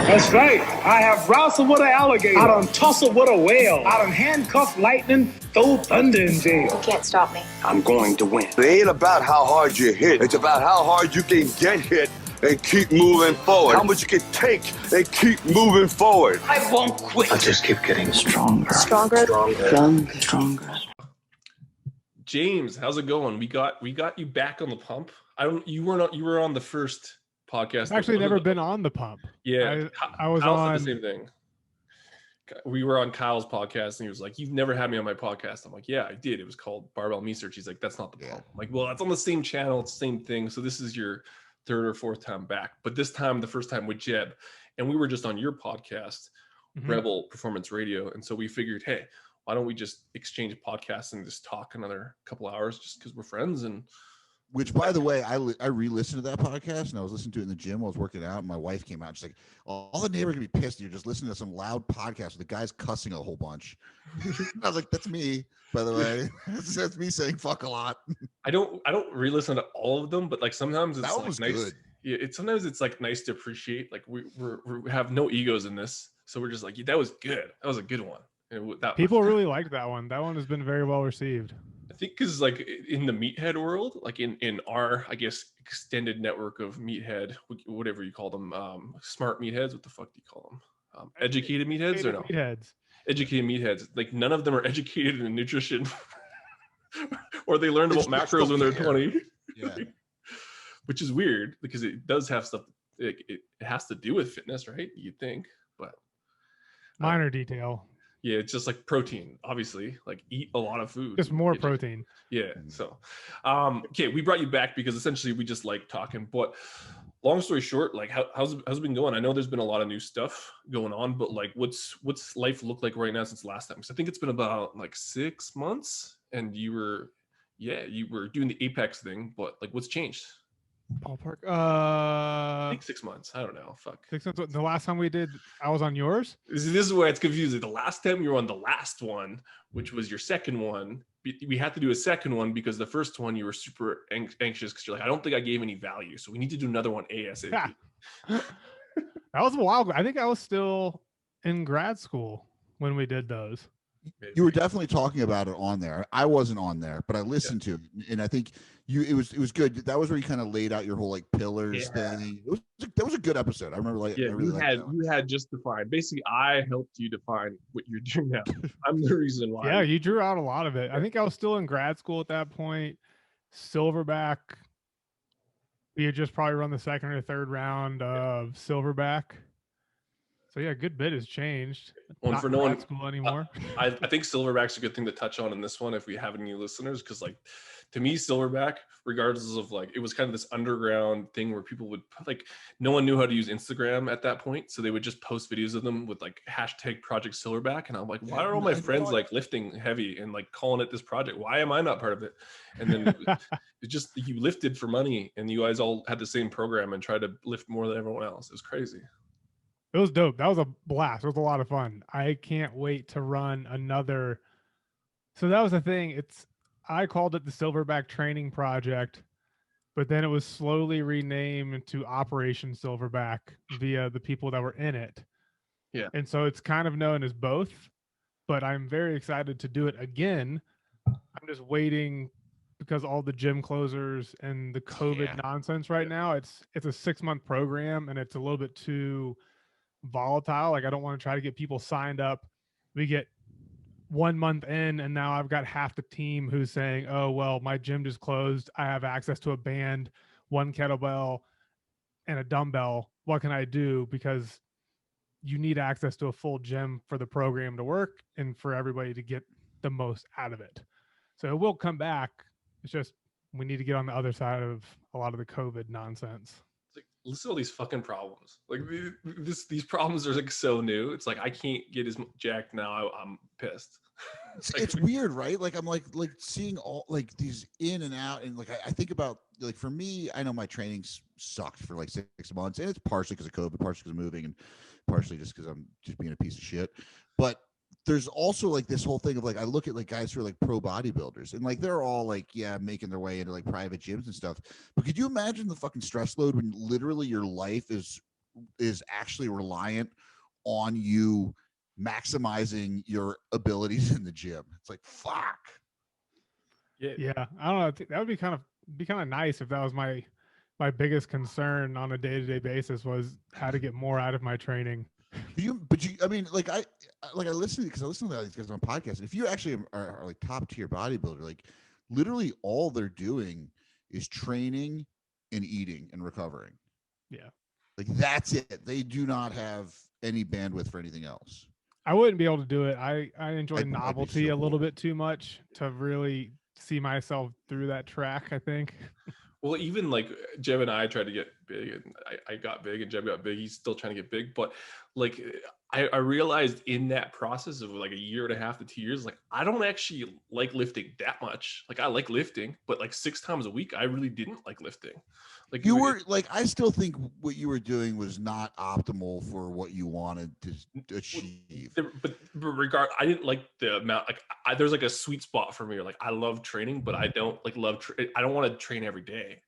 That's right. I have wrestled with an alligator. I done tussled with a whale. I done handcuffed lightning, throw thunder in jail. You can't stop me. I'm going to win. It ain't about how hard you hit. It's about how hard you can get hit and keep moving forward. How much you can take and keep moving forward. I won't quit. I'll just keep getting stronger. Stronger. Stronger. James, how's it going? We got you back on the pump. You were on the first podcast. I've actually never been on the pump. Yeah, I was Kyle on said the same thing. We were on Kyle's podcast and he was like, "You've never had me on my podcast." I'm like, "Yeah, I did. It was called Barbell Research." He's like, "That's not the pump." I'm like, "Well, it's on the same channel. It's the same thing. So this is your third or fourth time back, but this time, the first time with Jeb, and we were just on your podcast, Rebel Performance Radio. And so we figured, hey, why don't we just exchange podcasts and just talk another couple hours just because we're friends. And which, by the way, I re-listened to that podcast and I was listening to it in the gym while I was working out. And my wife came out. She's like, all the neighbors are gonna be pissed. You're just listening to some loud podcast with the guys cussing a whole bunch. I was like, that's me, by the way. That's me saying fuck a lot. I don't re-listen to all of them, but like sometimes it's that like was nice. Good. Yeah, sometimes it's like nice to appreciate. Like we have no egos in this, so we're just like, that was good. That was a good one. And people really liked that one. That one has been very well received. I think because like in the Meathead world, like in our, I guess, extended network of Meathead, whatever you call them, smart Meatheads. What the fuck do you call them? Educated Meatheads or no? Meatheads. Educated Meatheads. Like none of them are educated in nutrition, or they learned about macros when they're 20. Yeah. Which is weird because it does have stuff. It has to do with fitness, right? You'd think, but minor detail. Yeah, it's just like protein, obviously. Like eat a lot of food. Just more protein. Yeah. So, okay, we brought you back because essentially we just like talking. But long story short, like how's it been going? I know there's been a lot of new stuff going on, but like what's life look like right now since last time? Because I think it's been about like 6 months, and you were doing the Apex thing, but like what's changed? Ballpark. I think 6 months. I don't know. Fuck. 6 months. The last time we did, I was on yours. This is where it's confusing. The last time you were on the last one, which was your second one, we had to do a second one because the first one you were super anxious because you're like, I don't think I gave any value, so we need to do another one ASAP. That was a while ago. I think I was still in grad school when we did those. Maybe. You were definitely talking about it on there. I wasn't on there, but I listened to it, and I think it was good. That was where you kind of laid out your whole like pillars thing. That was a good episode. I remember you had just defined. Basically, I helped you define what you're doing now. I'm the reason why. Yeah, you drew out a lot of it. I think I was still in grad school at that point. Silverback. We had just probably run the second or third round of Silverback. So yeah, a good bit has changed. Not for no one school anymore. I think Silverback's a good thing to touch on in this one if we have any listeners, because like to me, Silverback, regardless of like, it was kind of this underground thing where people would like, no one knew how to use Instagram at that point, so they would just post videos of them with like hashtag Project Silverback, and I'm like, why are all my friends like lifting heavy and like calling it this project? Why am I not part of it? And then it just, you lifted for money, and you guys all had the same program and tried to lift more than everyone else. It was crazy. It was dope. That was a blast. It was a lot of fun. I can't wait to run another. So that was the thing. I called it the Silverback Training Project, but then it was slowly renamed to Operation Silverback via the people that were in it. Yeah. And so it's kind of known as both, but I'm very excited to do it again. I'm just waiting because all the gym closers and the COVID nonsense right now, it's a 6-month program, and it's a little bit too volatile. Like I don't want to try to get people signed up. We get 1 month in, and now I've got half the team who's saying, oh, well, my gym just closed. I have access to a band, 1 kettlebell, and a dumbbell. What can I do? Because you need access to a full gym for the program to work and for everybody to get the most out of it. So it will come back. It's just we need to get on the other side of a lot of the COVID nonsense. Listen to all these fucking problems. Like these problems are like so new. It's like I can't get as jacked now. I'm pissed. It's weird, right? Like I'm like seeing all like these in and out, and like I think about like for me, I know my training sucked for like 6 months, and it's partially because of COVID, partially because of moving, and partially just because I'm just being a piece of shit. But there's also like this whole thing of like I look at like guys who are like pro bodybuilders, and like they're all like making their way into like private gyms and stuff. But could you imagine the fucking stress load when literally your life is is actually reliant on you maximizing your abilities in the gym. It's like, fuck. Yeah, I don't know. That would be kind of nice if that was my biggest concern on a day-to-day basis was how to get more out of my training. I mean, like I listen because I listen to these guys on podcasts. And if you actually are like top tier bodybuilder, like literally all they're doing is training and eating and recovering. Yeah. Like that's it. They do not have any bandwidth for anything else. I wouldn't be able to do it. I enjoy I'd be novelty so a little bored. bit too much to really see myself through that track, I think. Well, even like Jeb and I tried to get big, and I got big, and Jeb got big. He's still trying to get big, but like I realized in that process of like a year and a half to 2 years, like I don't actually like lifting that much. Like I like lifting, but like 6 times a week, I really didn't like lifting. Like You were like, I still think what you were doing was not optimal for what you wanted to achieve. But I didn't like the amount. Like there's like a sweet spot for me. Like I love training, but I don't like I don't want to train every day.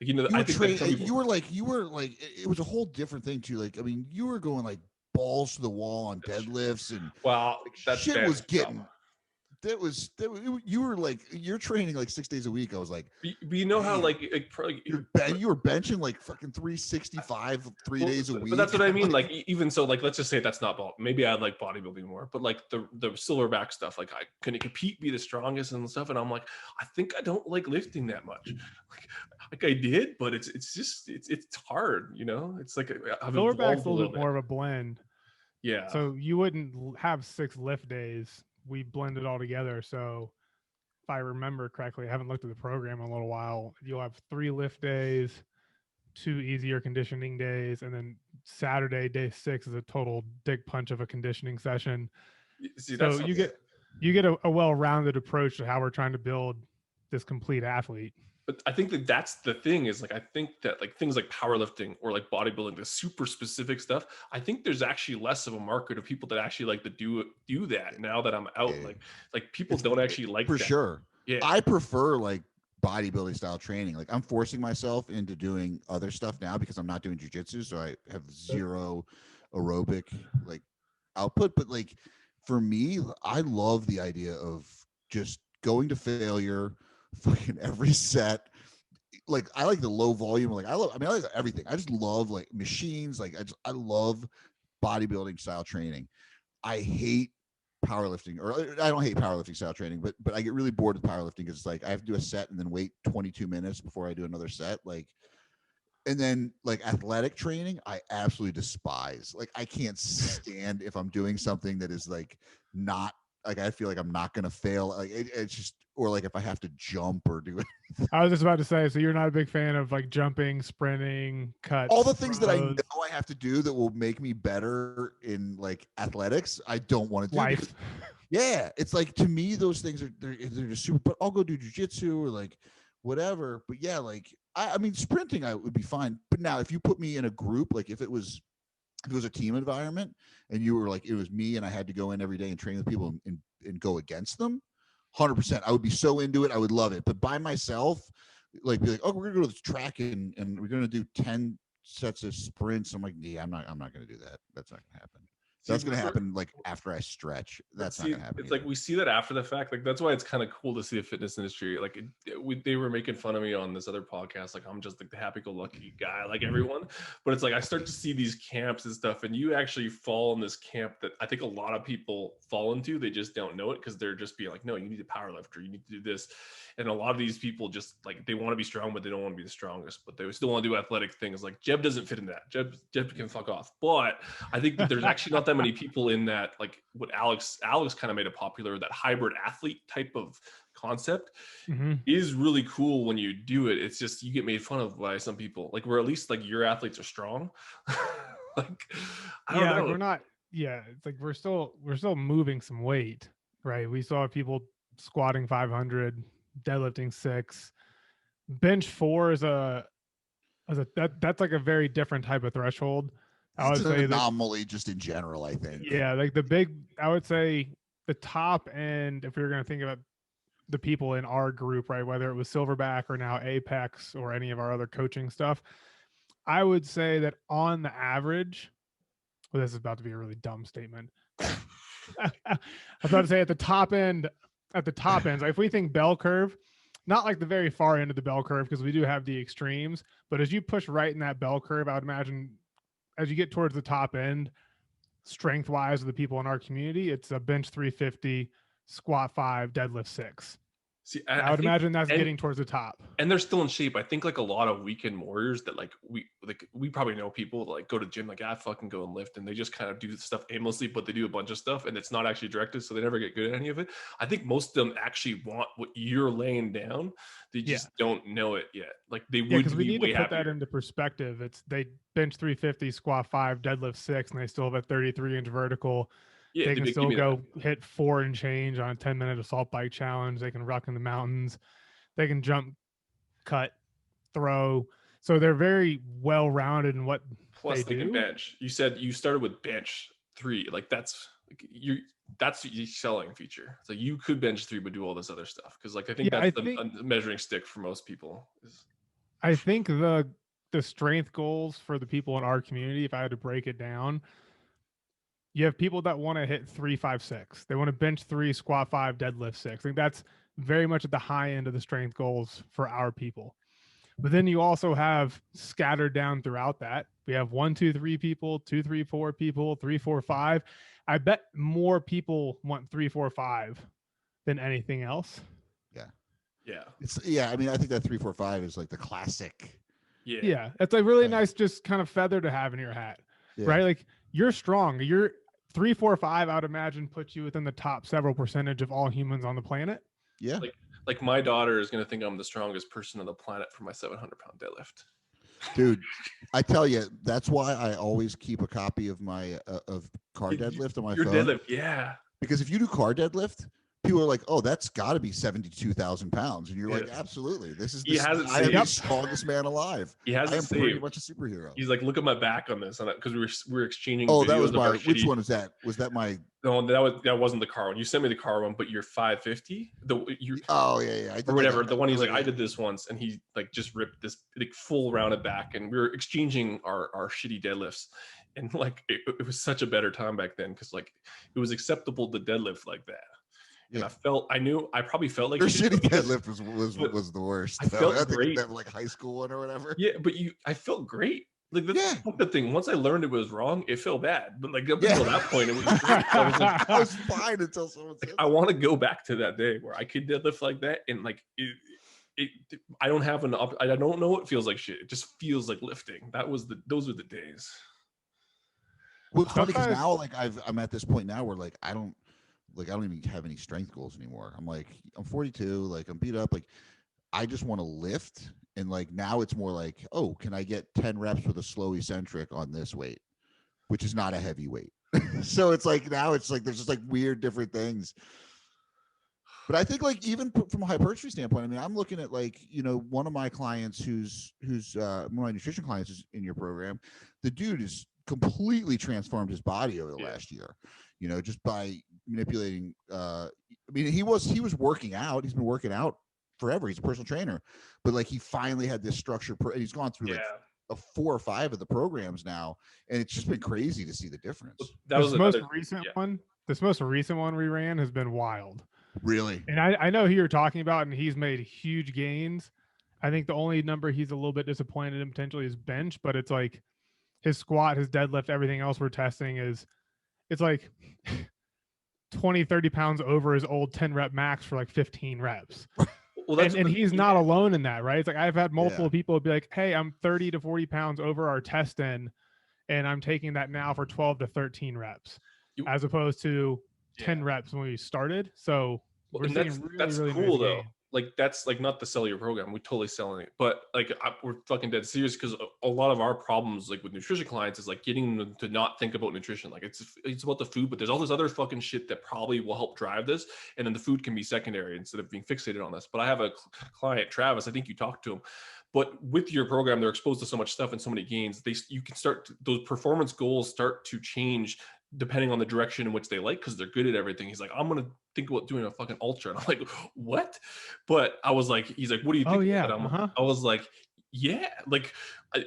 Like, you know, I think that you were like it was a whole different thing too. Like, I mean, you were going like balls to the wall on deadlifts and wow, like, that's shit was getting. stuff. You were like, you're training like 6 days a week. I was like, but you know how like you were benching like fucking 365 3 days a week. But that's what I mean. Like even so, like let's just say that's not maybe I like bodybuilding more, but like the silverback stuff, like can you compete, be the strongest and stuff? And I'm like, I think I don't like lifting that much. Like I did, but it's just it's hard, you know. It's like I've Silverback's evolved a little bit more of a blend. Yeah. So you wouldn't have 6 lift days. We blend it all together. So if I remember correctly, I haven't looked at the program in a little while. You'll have 3 lift days, 2 easier conditioning days, and then Saturday, day 6 is a total dick punch of a conditioning session. See, so you get a well-rounded approach to how we're trying to build this complete athlete. But I think that that's the thing is like, I think that like things like powerlifting or like bodybuilding, the super specific stuff, I think there's actually less of a market of people that actually like to do that now that I'm out. Like people don't actually like for that. sure. Yeah. I prefer like bodybuilding style training. Like I'm forcing myself into doing other stuff now because I'm not doing jujitsu. So I have zero aerobic like output. But like for me, I love the idea of just going to failure fucking every set. Like I like the low volume. Like I like everything. I just love like machines. Like I love bodybuilding style training. I hate powerlifting, or I don't hate powerlifting style training, but I get really bored with powerlifting because it's like I have to do a set and then wait 22 minutes before I do another set. Like, and then like athletic training, I absolutely despise. Like I can't stand if I'm doing something that is like not like I feel like I'm not gonna fail. Like it's just, or like if I have to jump or do it. I was just about to say, so you're not a big fan of like jumping, sprinting, cuts, all the things that I throws, know I have to do that will make me better in like athletics. I don't want to do life. because, yeah, it's like to me those things are they're just super. But I'll go do jujitsu or like whatever. But yeah, like I mean sprinting I would be fine. But now if you put me in a group, like if it was a team environment and you were like it was me and I had to go in every day and train with people and go against them, 100%, I would be so into it. I would love it. But by myself, like be like, oh, we're gonna go to this track and we're gonna do 10 sets of sprints. I'm like, yeah, I'm not gonna do that. That's not gonna happen. That's gonna happen like after I stretch. That's not gonna happen. It's like we see that after the fact. Like that's why it's kind of cool to see the fitness industry. Like they were making fun of me on this other podcast. Like I'm just like the happy-go-lucky guy, like everyone. But it's like I start to see these camps and stuff, and you actually fall in this camp that I think a lot of people fall into. They just don't know it because they're just being like, no, you need a power lifter, you need to do this. And a lot of these people just like they want to be strong, but they don't want to be the strongest. But they still want to do athletic things. Like Jeb doesn't fit in that. Jeb can fuck off. But I think that there's actually not that many people in that, like what Alex kind of made it popular, that hybrid athlete type of concept is really cool when you do it. It's just you get made fun of by some people, like where at least like your athletes are strong. Like I don't know. Like we're not. Yeah, it's like we're still moving some weight, right? We saw people squatting 500, deadlifting 6, bench 4 that's like a very different type of threshold. I would say an anomaly just in general, I think. Yeah, like I would say the top end, if we were going to think about the people in our group, right, whether it was Silverback or now Apex or any of our other coaching stuff, I would say that on the average, well, this is about to be a really dumb statement. I was about to say at the top ends, like if we think bell curve, not like the very far end of the bell curve, because we do have the extremes, but as you push right in that bell curve, I would imagine as you get towards the top end, strength wise of the people in our community, it's a bench 350, squat 5, deadlift 6. See, I would imagine that's getting towards the top. And they're still in shape. I think like a lot of weekend warriors that we probably know people that like go to gym, like I fucking go and lift, and they just kind of do stuff aimlessly, but they do a bunch of stuff and it's not actually directed, so they never get good at any of it. I think most of them actually want what you're laying down. They just don't know it yet. Like they would because we be need way to put happier. that into perspective. It's they bench 350, squat 5, deadlift 6, and they still have a 33-inch vertical. Yeah, they can still go hit 4 and change on a 10-minute assault bike challenge. They can ruck in the mountains. They can jump, cut, throw. So they're very well-rounded in what Plus they do. can bench. You said you started with bench 3. Like that's your selling feature. So you could bench 3 but do all this other stuff, because like I think that's the measuring stick for most people. I think the strength goals for the people in our community, if I had to break it down, you have people that want to hit 3, 5, 6. They want to bench 3, squat 5, deadlift 6. I think that's very much at the high end of the strength goals for our people. But then you also have scattered down throughout that. We have 1, 2, 3 people, 2, 3, 4 people, 3, 4, 5. I bet more people want 3, 4, 5 than anything else. Yeah. I mean, I think that 3, 4, 5 is like the classic. Yeah. It's a really nice, just kind of feather to have in your hat, right? Like you're strong. You're 3, 4, 5. I would imagine puts you within the top several percentage of all humans on the planet. Yeah. Like my daughter is going to think I'm the strongest person on the planet for my 700-pound deadlift. Dude, I tell you, that's why I always keep a copy of my of car deadlift on my phone. Your deadlift, yeah. Because if you do car deadlift, people are like, "Oh, that's got to be 72,000 pounds," and you're like, "Absolutely, this is I am the strongest man alive. He has I am pretty much a superhero." He's like, "Look at my back on this," because we were exchanging. Oh, that was my. Which one is that? Was that my? No, that wasn't the car one. You sent me the car one, but you're 550. Oh yeah. Or whatever. The one he's like, I did this once, and he like just ripped this like full rounded back, and we were exchanging our shitty deadlifts, and like it was such a better time back then, because like it was acceptable to deadlift like that. And I probably felt like your shitty deadlift was the worst. I felt great. That like high school one or whatever. Yeah, but I felt great. Like that's the thing. Once I learned it was wrong, it felt bad. But like up until that point, it was great. I was like, I was fine until someone said I want to go back to that day where I could deadlift like that, and like I don't have I don't know what feels like shit. It just feels like lifting. Those were the days. Well, it's funny because now like I'm at this point now where like I don't even have any strength goals anymore. I'm 42, like I'm beat up, like I just want to lift. And like now it's more like, oh, can I get 10 reps with a slow eccentric on this weight, which is not a heavy weight. So it's like now it's like there's just like weird different things. But I think like even from a hypertrophy standpoint, I mean, I'm looking at like, one of my clients who's one of my nutrition clients is in your program. The dude is completely transformed his body over the last year, just by manipulating. I mean, he was working out. He's been working out forever. He's a personal trainer, but like he finally had this structure, and he's gone through like a 4 or 5 of the programs now, and it's just been crazy to see the difference. That was the most recent one. This most recent one we ran has been wild. Really? And I know who you're talking about, and he's made huge gains. I think the only number he's a little bit disappointed in potentially is bench, but it's like his squat, his deadlift, everything else we're testing it's like 20, 30 pounds over his old 10 rep max for like 15 reps. Well, and he's not alone in that, right? It's like I've had multiple people be like, hey, I'm 30 to 40 pounds over our test in, and I'm taking that now for 12 to 13 reps as opposed to 10 reps when we started. So we're seeing that's really cool nice though. gain. Like that's like not to sell your program. We're totally selling it, but like we're fucking dead serious, because a lot of our problems like with nutrition clients is like getting them to not think about nutrition. Like it's about the food, but there's all this other fucking shit that probably will help drive this, and then the food can be secondary instead of being fixated on this. But I have a client, Travis. I think you talked to him. But with your program, they're exposed to so much stuff and so many gains. You can start those performance goals start to change depending on the direction in which they like, because they're good at everything. He's like, I'm gonna think about doing a fucking ultra, and I'm like, what? But I was like, he's like, what do you think? Oh yeah. I was like, Yeah, like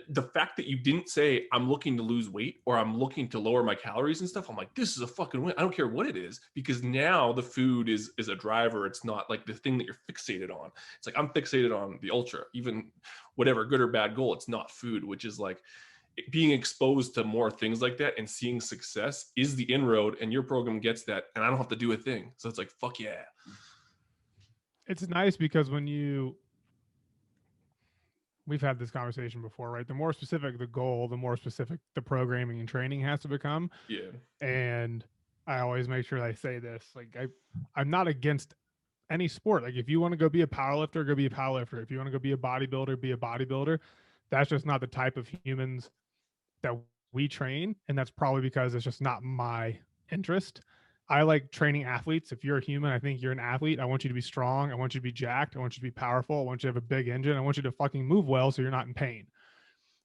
the fact that you didn't say I'm looking to lose weight or I'm looking to lower my calories and stuff, I'm like, this is a fucking win. I don't care what it is, because now the food is a driver. It's not like the thing that you're fixated on. It's like I'm fixated on the ultra, even whatever good or bad goal. It's not food, which is like being exposed to more things like that and seeing success is the inroad, and your program gets that, and I don't have to do a thing. So it's like, fuck yeah. It's nice because we've had this conversation before, right? The more specific the goal, the more specific the programming and training has to become. Yeah. And I always make sure I say this, like I'm not against any sport. Like if you want to go be a powerlifter, go be a powerlifter. If you want to go be a bodybuilder, be a bodybuilder. That's just not the type of humans that we train. And that's probably because it's just not my interest. I like training athletes. If you're a human, I think you're an athlete. I want you to be strong. I want you to be jacked. I want you to be powerful. I want you to have a big engine. I want you to fucking move well so you're not in pain.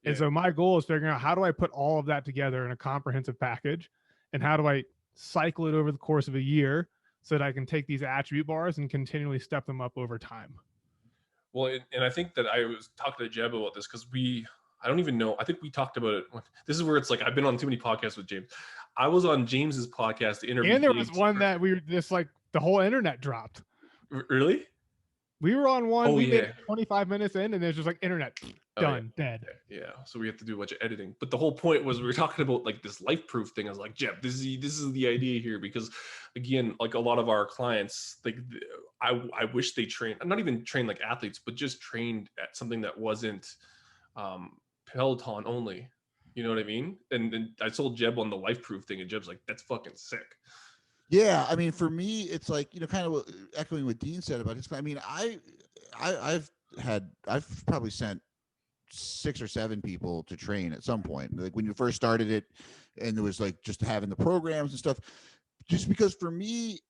Yeah. And so my goal is figuring out, how do I put all of that together in a comprehensive package? And how do I cycle it over the course of a year so that I can take these attribute bars and continually step them up over time? Well, and I think that I was talking to Jeb about this because I don't even know. I think we talked about it. This is where it's like, I've been on too many podcasts with James. I was on James's podcast to interview. And there was one that we were just like, the whole internet dropped. Really? We were on one. Oh, we yeah. made 25 minutes in, and there's just like internet done, dead. Yeah. So we have to do a bunch of editing. But the whole point was we were talking about like this Lifeproof thing. I was like, Jeb, this is the idea here, because again, like a lot of our clients, like I wish they trained, not even trained like athletes, but just trained at something that wasn't Peloton only. You know what I mean? And I told Jeb on the Lifeproof thing, and Jeb's like, that's fucking sick. Yeah, I mean, for me, it's like, kind of echoing what Dean said about his. I mean, I've probably sent 6 or 7 people to train at some point. Like when you first started it, and it was like just having the programs and stuff. Just because for me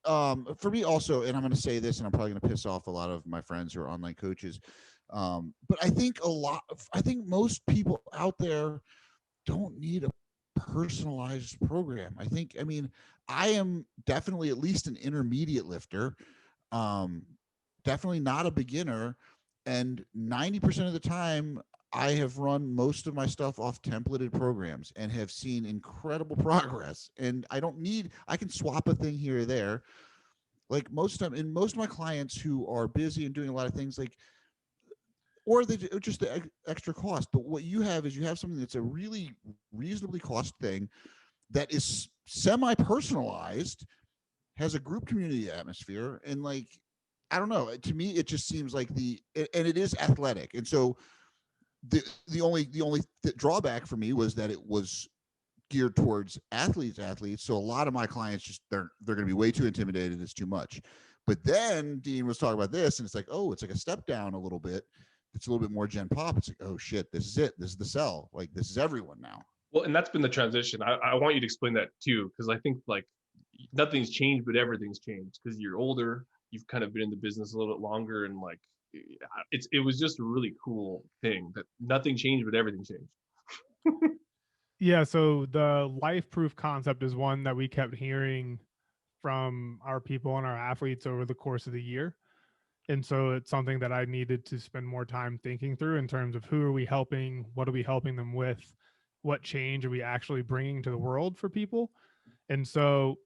also, and I'm going to say this, and I'm probably going to piss off a lot of my friends who are online coaches. But I think most people out there don't need a personalized program. I am definitely at least an intermediate lifter, definitely not a beginner. And 90% of the time I have run most of my stuff off templated programs and have seen incredible progress. And I can swap a thing here or there. Like most of my clients who are busy and doing a lot of things, like, or they just the extra cost. But what you have is something that's a really reasonably cost thing that is semi-personalized, has a group community atmosphere, and like, I don't know. To me, it just seems like and it is athletic. And so the only drawback for me was that it was geared towards athletes. So a lot of my clients just they're going to be way too intimidated. It's too much. But then Dean was talking about this, and it's like, oh, it's like a step down a little bit. It's a little bit more Gen Pop. It's like, oh shit, this is it. This is the cell. Like, this is everyone now. Well, and that's been the transition. I want you to explain that too, because I think like nothing's changed, but everything's changed because you're older. You've kind of been in the business a little bit longer, and like it was just a really cool thing that nothing changed, but everything changed. Yeah. So the Lifeproof concept is one that we kept hearing from our people and our athletes over the course of the year. And so it's something that I needed to spend more time thinking through in terms of who are we helping? What are we helping them with? What change are we actually bringing to the world for people? And so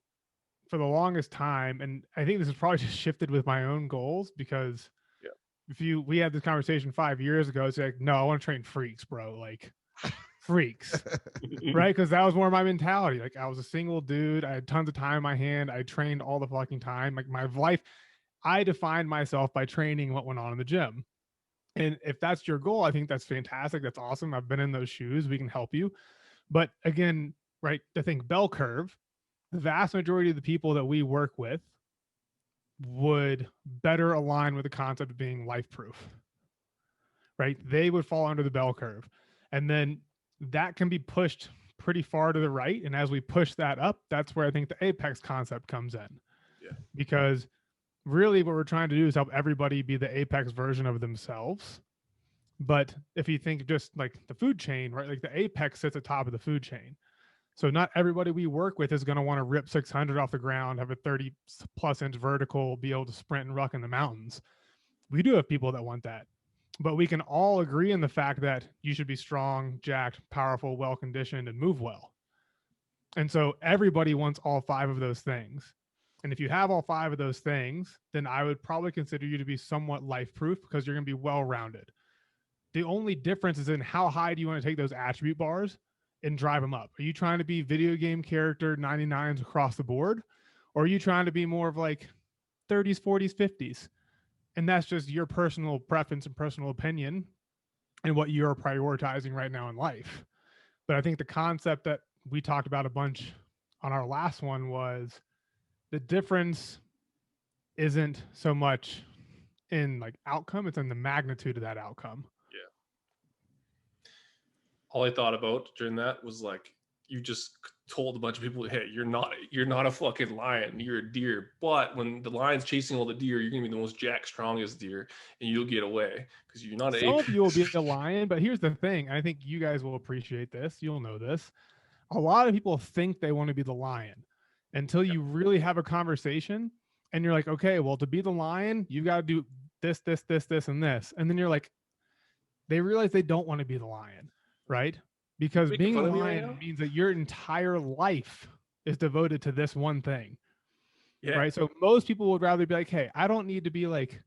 for the longest time, and I think this has probably just shifted with my own goals, because we had this conversation 5 years ago, it's like, no, I want to train freaks, bro. Like freaks, right? Because that was more my mentality. Like I was a single dude. I had tons of time in my hand. I trained all the fucking time. Like my life, I defined myself by training what went on in the gym. And if that's your goal, I think that's fantastic. That's awesome. I've been in those shoes. We can help you. But again, right, to think bell curve, the vast majority of the people that we work with would better align with the concept of being Lifeproof, right? They would fall under the bell curve. And then that can be pushed pretty far to the right. And as we push that up, that's where I think the Apex concept comes in. Yeah. Because really what we're trying to do is help everybody be the Apex version of themselves. But if you think just like the food chain, right? Like the Apex sits at the top of the food chain. So not everybody we work with is going to want to rip 600 off the ground, have a 30+ inch vertical, be able to sprint and ruck in the mountains. We do have people that want that. but we can all agree in the fact that you should be strong, jacked, powerful, well conditioned, and move well. And so everybody wants all 5 of those things. And if you have all 5 of those things, then I would probably consider you to be somewhat life proof, because you're going to be well rounded. The only difference is in how high do you want to take those attribute bars and drive them up. Are you trying to be video game character 99s across the board? Or are you trying to be more of like 30s, 40s, 50s? And that's just your personal preference and personal opinion and what you're prioritizing right now in life. But I think the concept that we talked about a bunch on our last one was the difference isn't so much in like outcome, it's in the magnitude of that outcome. All I thought about during that was like, you just told a bunch of people, hey, you're not a fucking lion, you're a deer. But when the lion's chasing all the deer, you're gonna be the most jack strongest deer, and you'll get away because you're not. Some of you will be a lion, but here's the thing. I think you guys will appreciate this. You'll know this. A lot of people think they want to be the lion until you really have a conversation, and you're like, okay, well, to be the lion, you got to do this, this, this, this, and this, and then you're like, they realize they don't want to be the lion, right? Because being a lion means that your entire life is devoted to this one thing. Yeah. Right. So most people would rather be like, hey, I don't need to be like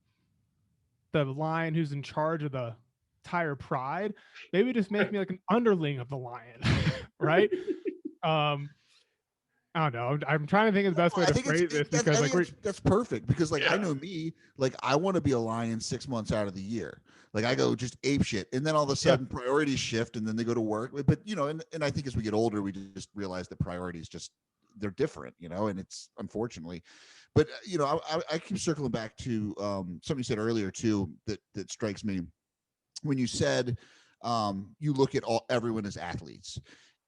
the lion who's in charge of the entire pride. Maybe just make me like an underling of the lion. Right. I don't know. I'm trying to think of the best way to phrase this, because like that's perfect, because like I know me, like I want to be a lion 6 months out of the year. Like I go just ape shit, and then all of a sudden priorities shift, and then they go to work. But you know, and I think as we get older, we just realize that priorities just, they're different, you know, and it's unfortunately. But you know, I keep circling back to something you said earlier too, that strikes me when you said you look at everyone as athletes.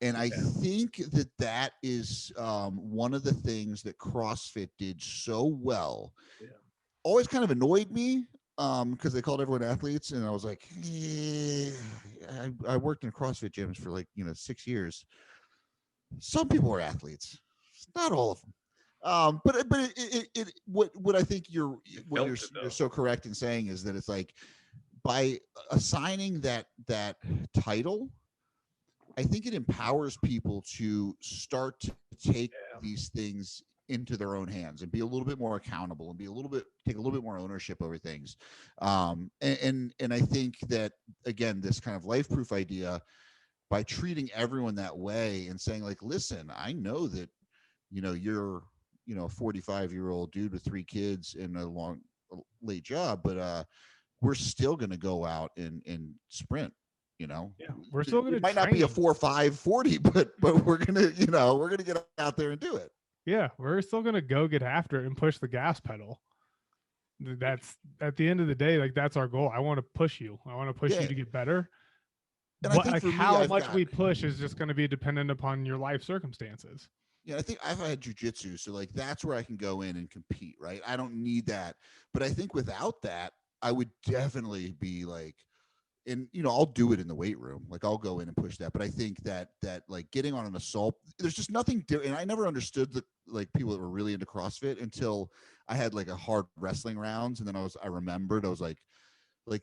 And I think that is one of the things that CrossFit did so well. Always kind of annoyed me because they called everyone athletes, and I was like, I worked in CrossFit gyms for like 6 years. Some people are athletes, not all of them. But what I think you're so correct in saying is that it's like, by assigning that title, I think it empowers people to start to take these things into their own hands and be a little bit more accountable and take a little bit more ownership over things. And I think that, again, this kind of life proof idea, by treating everyone that way and saying like, listen, I know that, you're, a 45-year-old dude with 3 kids and a late job, but we're still going to go out and sprint. We're still going to, it might not be a 4.5 40, but we're going to, we're going to get out there and do it. Yeah. We're still going to go get after it and push the gas pedal. That's, at the end of the day, like, that's our goal. I want to push you. I want to push you to get better. And I think how much we push is just going to be dependent upon your life circumstances. Yeah, I think I've had jujitsu, so like that's where I can go in and compete, right? I don't need that, but I think without that, I would definitely be like, and I'll do it in the weight room, like I'll go in and push that. But I think that like getting on an assault, there's just nothing different. And I never understood the like people that were really into CrossFit until I had like a hard wrestling rounds, and then I remembered I was like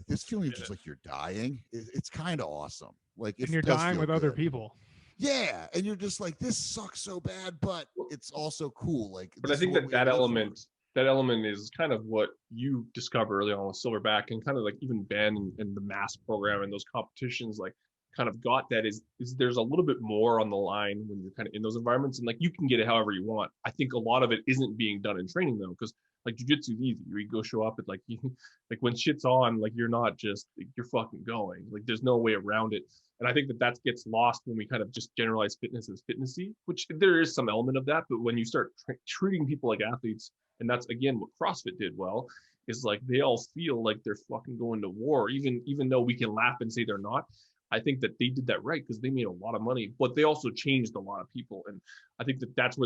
this feeling just like you're dying. It's kind of awesome. Like, and you're dying with other people. Yeah, and you're just like, this sucks so bad, but it's also cool. Like, but I think that element is kind of what you discover early on with Silverback, and kind of like even Ben and the mass program and those competitions, like kind of got that is there's a little bit more on the line when you're kind of in those environments, and like you can get it however you want. I think a lot of it isn't being done in training though, because like jiu-jitsu is easy. You go show up at like like when shit's on, like you're not just you're fucking going. Like there's no way around it. And I think that gets lost when we kind of just generalize fitness as fitnessy, which there is some element of that. But when you start treating people like athletes, and that's again what CrossFit did well, is like they all feel like they're fucking going to war, even though we can laugh and say they're not. I think that they did that right because they made a lot of money, but they also changed a lot of people. And I think that's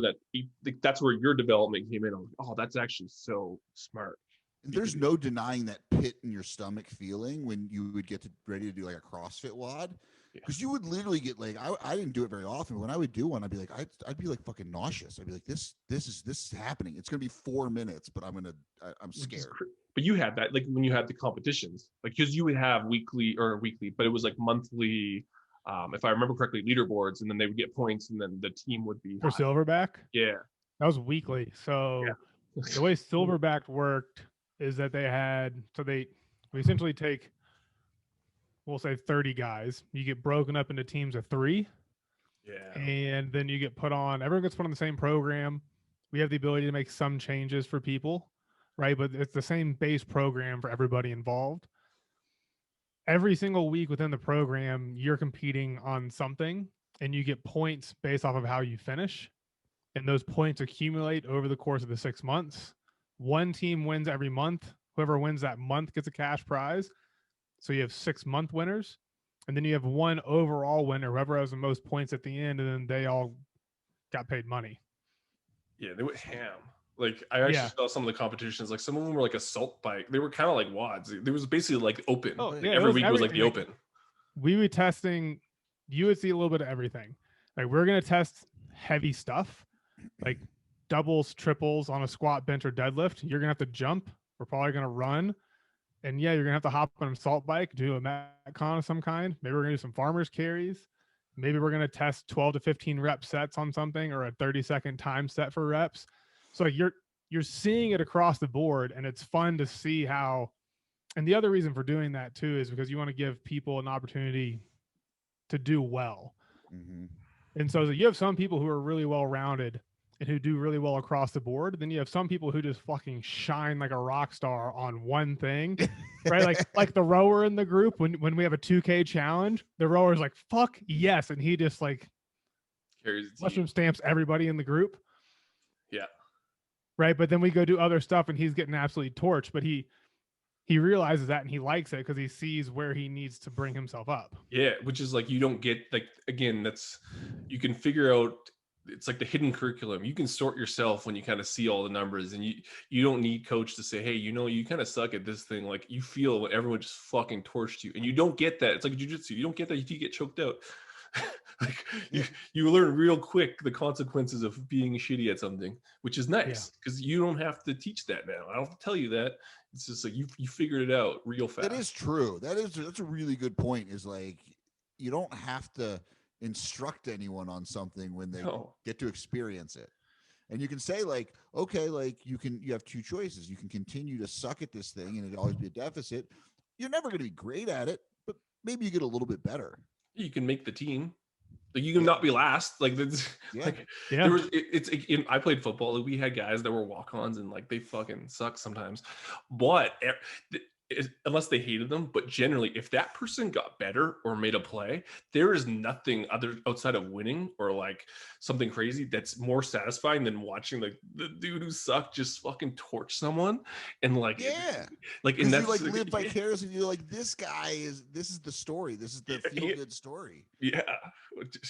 where your development came in. I'm like, oh, that's actually so smart. There's no denying that pit in your stomach feeling when you would get ready to do like a CrossFit WOD. Because you would literally get like, I didn't do it very often, but when I would do one, I'd be like, I'd be like fucking nauseous. I'd be like, this is happening. It's gonna be 4 minutes, but I'm scared. But you had that like when you had the competitions, like because you would have weekly, but it was like monthly. If I remember correctly, leaderboards, and then they would get points, and then the team would be For Silverback? Yeah, that was weekly. So the way Silverback worked is that we essentially take, we'll say 30 guys. You get broken up into teams of 3. Yeah. And then you get everyone gets put on the same program. We have the ability to make some changes for people, right? But it's the same base program for everybody involved. Every single week within the program, you're competing on something, and you get points based off of how you finish. And those points accumulate over the course of the 6 months. One team wins every month. Whoever wins that month gets a cash prize. So you have 6-month winners, and then you have one overall winner, whoever has the most points at the end, and then they all got paid money. Yeah, they went ham. Like I actually saw some of the competitions. Like some of them were like assault bike. They were kind of like wads. It was basically like open. Oh, like yeah, every week was like the open. We were testing. You would see a little bit of everything. Like we're gonna test heavy stuff, like doubles, triples on a squat, bench, or deadlift. You're gonna have to jump. We're probably gonna run. And yeah, you're gonna have to hop on a assault bike, do a metcon of some kind. Maybe we're gonna do some farmers carries. Maybe we're gonna test 12 to 15 rep sets on something, or a 30-second time set for reps. So like you're seeing it across the board, and it's fun to see how. And the other reason for doing that too is because you want to give people an opportunity to do well. Mm-hmm. And so you have some people who are really well rounded and who do really well across the board. Then you have some people who just fucking shine like a rock star on one thing, right? Like the rower in the group, when we have a 2K challenge, the rower's like, fuck yes. And he just like carries mushroom stamps everybody in the group. Yeah. Right. But then we go do other stuff and he's getting absolutely torched, but he realizes that and he likes it because he sees where he needs to bring himself up. Yeah. Which is like, you don't get like, again, you can figure out, it's like the hidden curriculum. You can sort yourself when you kind of see all the numbers, and you don't need coach to say, hey, you kind of suck at this thing. Like you feel when everyone just fucking torched you, and you don't get that. It's like jiu-jitsu. You don't get that. You get choked out. Like you learn real quick the consequences of being shitty at something, which is nice because you don't have to teach that now. I don't have to tell you that. It's just like you figured it out real fast. That is true. That's a really good point. Is like you don't have to instruct anyone on something when they get to experience it. And you can say like, okay, like you have 2 choices. You can continue to suck at this thing and it'd always be a deficit. You're never going to be great at it, but maybe you get a little bit better. You can make the team. Like you can not be last. Like that's there was I played football. Like, we had guys that were walk-ons and like they fucking suck sometimes. But unless they hated them, but generally, if that person got better or made a play, there is nothing outside of winning or like something crazy that's more satisfying than watching like the dude who sucked just fucking torch someone and like and that's you like live vicariously. You're like, this is the story. This is the feel good story. Yeah.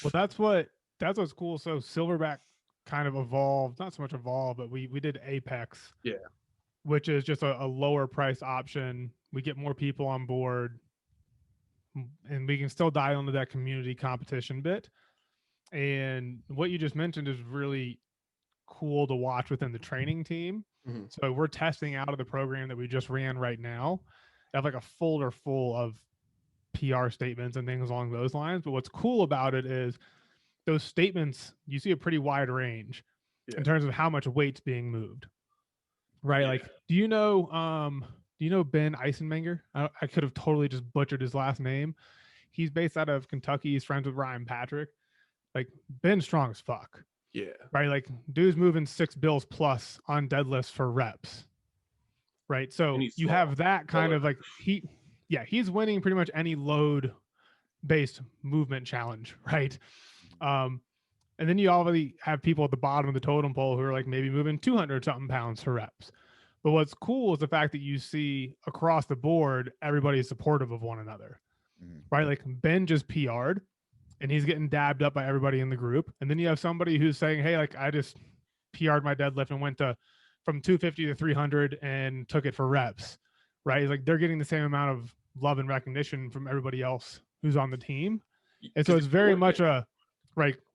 Well, that's what's cool. So Silverback kind of evolved, not so much evolved, but we did Apex. Yeah. Which is just a lower price option. We get more people on board, and we can still dial into that community competition bit. And what you just mentioned is really cool to watch within the training team. Mm-hmm. So we're testing out of the program that we just ran right now. I have like a folder full of PR statements and things along those lines. But what's cool about it is those statements, you see a pretty wide range in terms of how much weight's being moved. Right. Yeah. Like, do you know Ben Eisenmenger? I could have totally just butchered his last name. He's based out of Kentucky. He's friends with Ryan Patrick. Like, Ben's strong as fuck. Yeah. Right. Like, dude's moving 6 bills plus on deadlifts for reps. Right. So you have that kind of like he's winning pretty much any load based movement challenge. Right. And then you already have people at the bottom of the totem pole who are like maybe moving 200 something pounds for reps. But what's cool is the fact that you see across the board, everybody is supportive of one another, right? Like Ben just PR'd and he's getting dabbed up by everybody in the group. And then you have somebody who's saying, hey, like I just PR'd my deadlift and went from 250 to 300 and took it for reps, right? Like they're getting the same amount of love and recognition from everybody else who's on the team. And so 'Cause it's if very you're much working-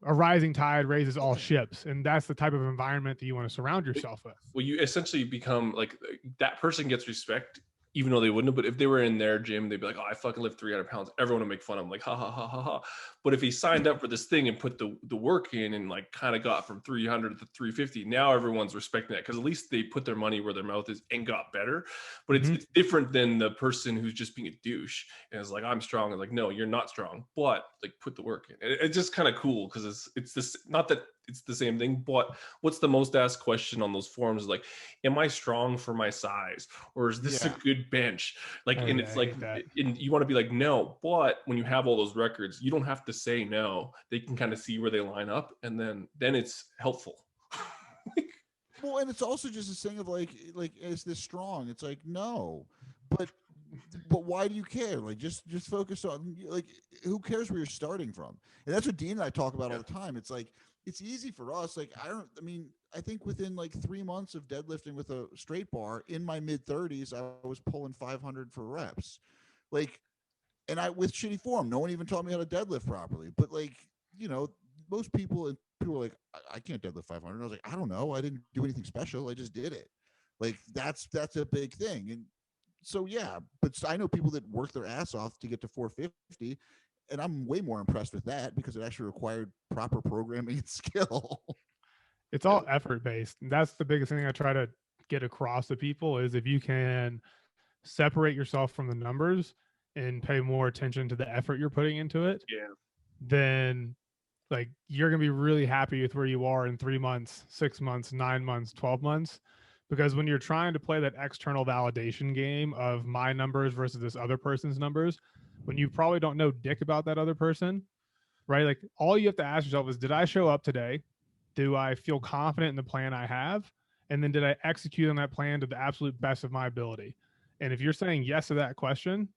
a rising tide raises all ships. And that's the type of environment that you want to surround yourself with. well, you essentially become like that person gets respect, even though they wouldn't have. But if they were in their gym, they'd be like, "Oh, I fucking lift 300 pounds." Everyone would make fun of him, like, "Ha ha ha ha ha." But if he signed up for this thing and put the work in and like kind of got from 300 to 350, now everyone's respecting that because at least they put their money where their mouth is and got better. But it's different than the person who's just being a douche and is like, "I'm strong." And like, no, you're not strong, but like put the work in. It's just kind of cool because it's this, not that it's the same thing, but what's the most asked question on those forums is like, am I strong for my size, or is this a good bench? Like, Oh, and yeah, it's I like, hate that. and you want to be like, no, but when you have all those records, you don't have to say no. They can kind of see where they line up, and then it's helpful. Well, and it's also just this thing of like, is this strong? It's like, no, but why do you care? Like, just focus on, like, who cares where you're starting from? And that's what Dean and I talk about all the time. It's like, it's easy for us. Like, I think within like 3 months of deadlifting with a straight bar in my mid 30s, I was pulling 500 for reps. Like, and with shitty form, no one even taught me how to deadlift properly. But like, most people were like, I can't deadlift 500. I was like, I don't know. I didn't do anything special. I just did it. Like, that's a big thing. And so, yeah, but I know people that work their ass off to get to 450. And I'm way more impressed with that because it actually required proper programming and skill. It's all effort based. And that's the biggest thing I try to get across to people is if you can separate yourself from the numbers and pay more attention to the effort you're putting into it, then like you're going to be really happy with where you are in 3 months, 6 months, 9 months, 12 months. Because when you're trying to play that external validation game of my numbers versus this other person's numbers, when you probably don't know dick about that other person, right? Like all you have to ask yourself is, did I show up today? Do I feel confident in the plan I have? And then did I execute on that plan to the absolute best of my ability? And if you're saying yes to that question,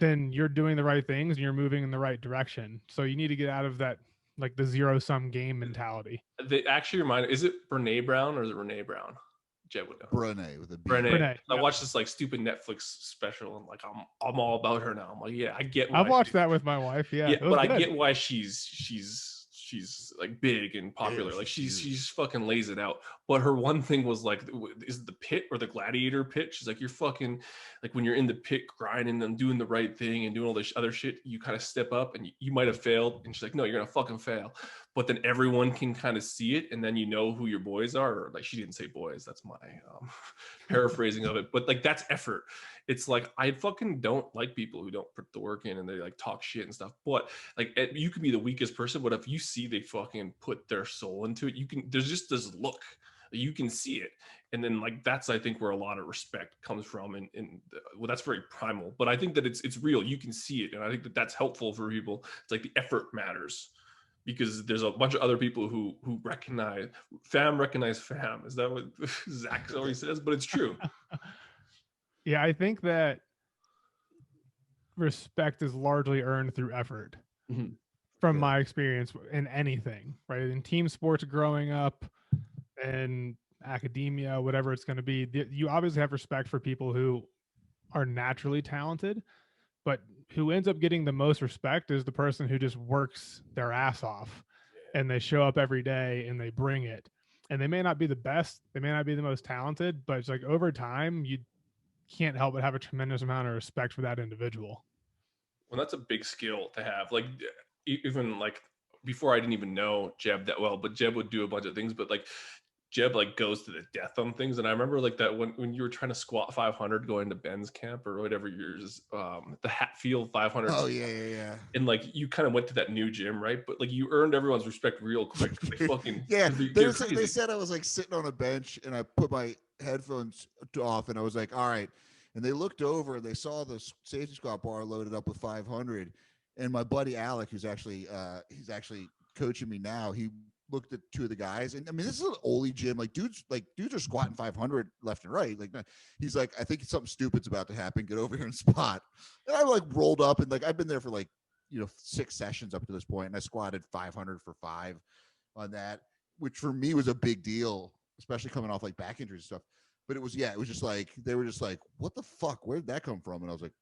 then you're doing the right things and you're moving in the right direction. So you need to get out of that, like the zero sum game mentality. They actually remind, is it Brene Brown or is it Renee Brown? Jeb would know. Brene with a B. Brene. I watched this like stupid Netflix special and like I'm all about her now. I'm like, yeah, I get why I've watched that with my wife. Yeah, but I get why she's like big and popular. Like she's fucking lays it out. But her one thing was like, is it the pit or the gladiator pit? She's like, you're fucking like when you're in the pit grinding and doing the right thing and doing all this other shit, you kind of step up and you might have failed. And she's like, no, you're gonna fucking fail. But then everyone can kind of see it, and then you know who your boys are. Or like she didn't say boys. That's my paraphrasing of it. But like that's effort. It's like I fucking don't like people who don't put the work in and they like talk shit and stuff. But like you can be the weakest person, but if you see they fucking put their soul into it, there's just this look. You can see it, and then like that's I think where a lot of respect comes from, and well, that's very primal. But I think that it's real. You can see it, and I think that that's helpful for people. It's like the effort matters. Because there's a bunch of other people who recognize fam. Is that what Zach always says? But it's true. Yeah, I think that respect is largely earned through effort. From my experience in anything, right? In team sports growing up, and academia, whatever it's going to be, you obviously have respect for people who are naturally talented, but who ends up getting the most respect is the person who just works their ass off and they show up every day and they bring it. And they may not be the best, they may not be the most talented, but it's like over time, you can't help but have a tremendous amount of respect for that individual. Well, that's a big skill to have. Like even like before I didn't even know Jeb that well, but Jeb would do a bunch of things, but like Jeb like goes to the death on things. And I remember like that when you were trying to squat 500 going to Ben's camp or whatever yours, the Hatfield 500. Oh yeah. And like you kind of went to that new gym, right? But like you earned everyone's respect real quick. They fucking They said I was like sitting on a bench and I put my headphones off and I was like, all right. And they looked over and they saw the safety squat bar loaded up with 500. And my buddy Alec, who's actually he's actually coaching me now, he looked at two of the guys, and I mean, this is an oldie gym. Like dudes are squatting 500 left and right. Like he's like, I think something stupid's about to happen. Get over here and spot. And I like rolled up and like I've been there for like 6 sessions up to this point, and I squatted 500 for 5 on that, which for me was a big deal, especially coming off like back injuries and stuff. But it was just like they were just like, what the fuck? Where did that come from? And I was like,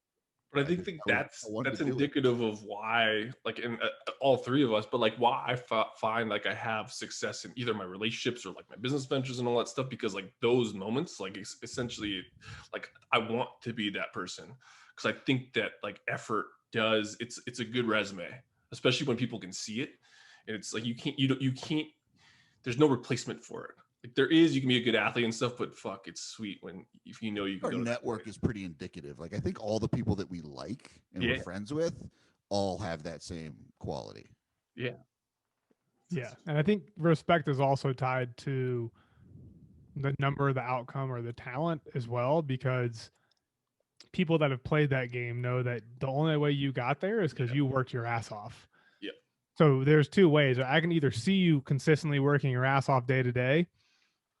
But I think I that's wanted to do it. indicative of why, like, in all three of us, but like why I find like I have success in either my relationships or like my business ventures and all that stuff, because like those moments, like essentially, like I want to be that person, because I think that like effort does, it's a good resume, especially when people can see it, and it's like you can't. There's no replacement for it. Like there is, you can be a good athlete and stuff, but fuck, it's sweet when if you know you can Our go to network is pretty indicative. Like I think all the people that we like and we're friends with all have that same quality. Yeah. Yeah. And I think respect is also tied to the number, the outcome, or the talent as well, because people that have played that game know that the only way you got there is because you worked your ass off. Yeah. So there's two ways. I can either see you consistently working your ass off day to day,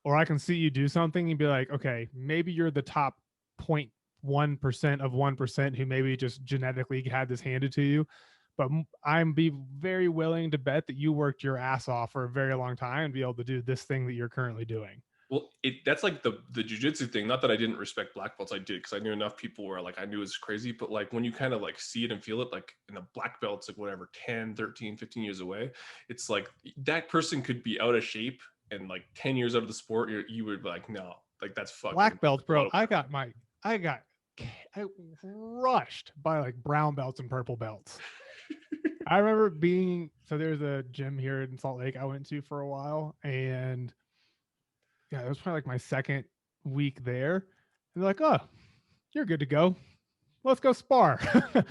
or I can see you do something and be like, okay, maybe you're the top 0.1% of 1% who maybe just genetically had this handed to you. But I'm be very willing to bet that you worked your ass off for a very long time and be able to do this thing that you're currently doing. Well, that's like the jujitsu thing. Not that I didn't respect black belts, I did, because I knew enough people where like I knew it's crazy. But like when you kind of like see it and feel it, like in the black belts, like whatever, 10, 13, 15 years away, it's like that person could be out of shape and like 10 years out of the sport, you would be like, no, like that's fucking black belts, bro. I got rushed by like brown belts and purple belts. I remember there's a gym here in Salt Lake I went to for a while, and yeah, it was probably like my second week there. And they're like, oh, you're good to go. Let's go spar. Yeah.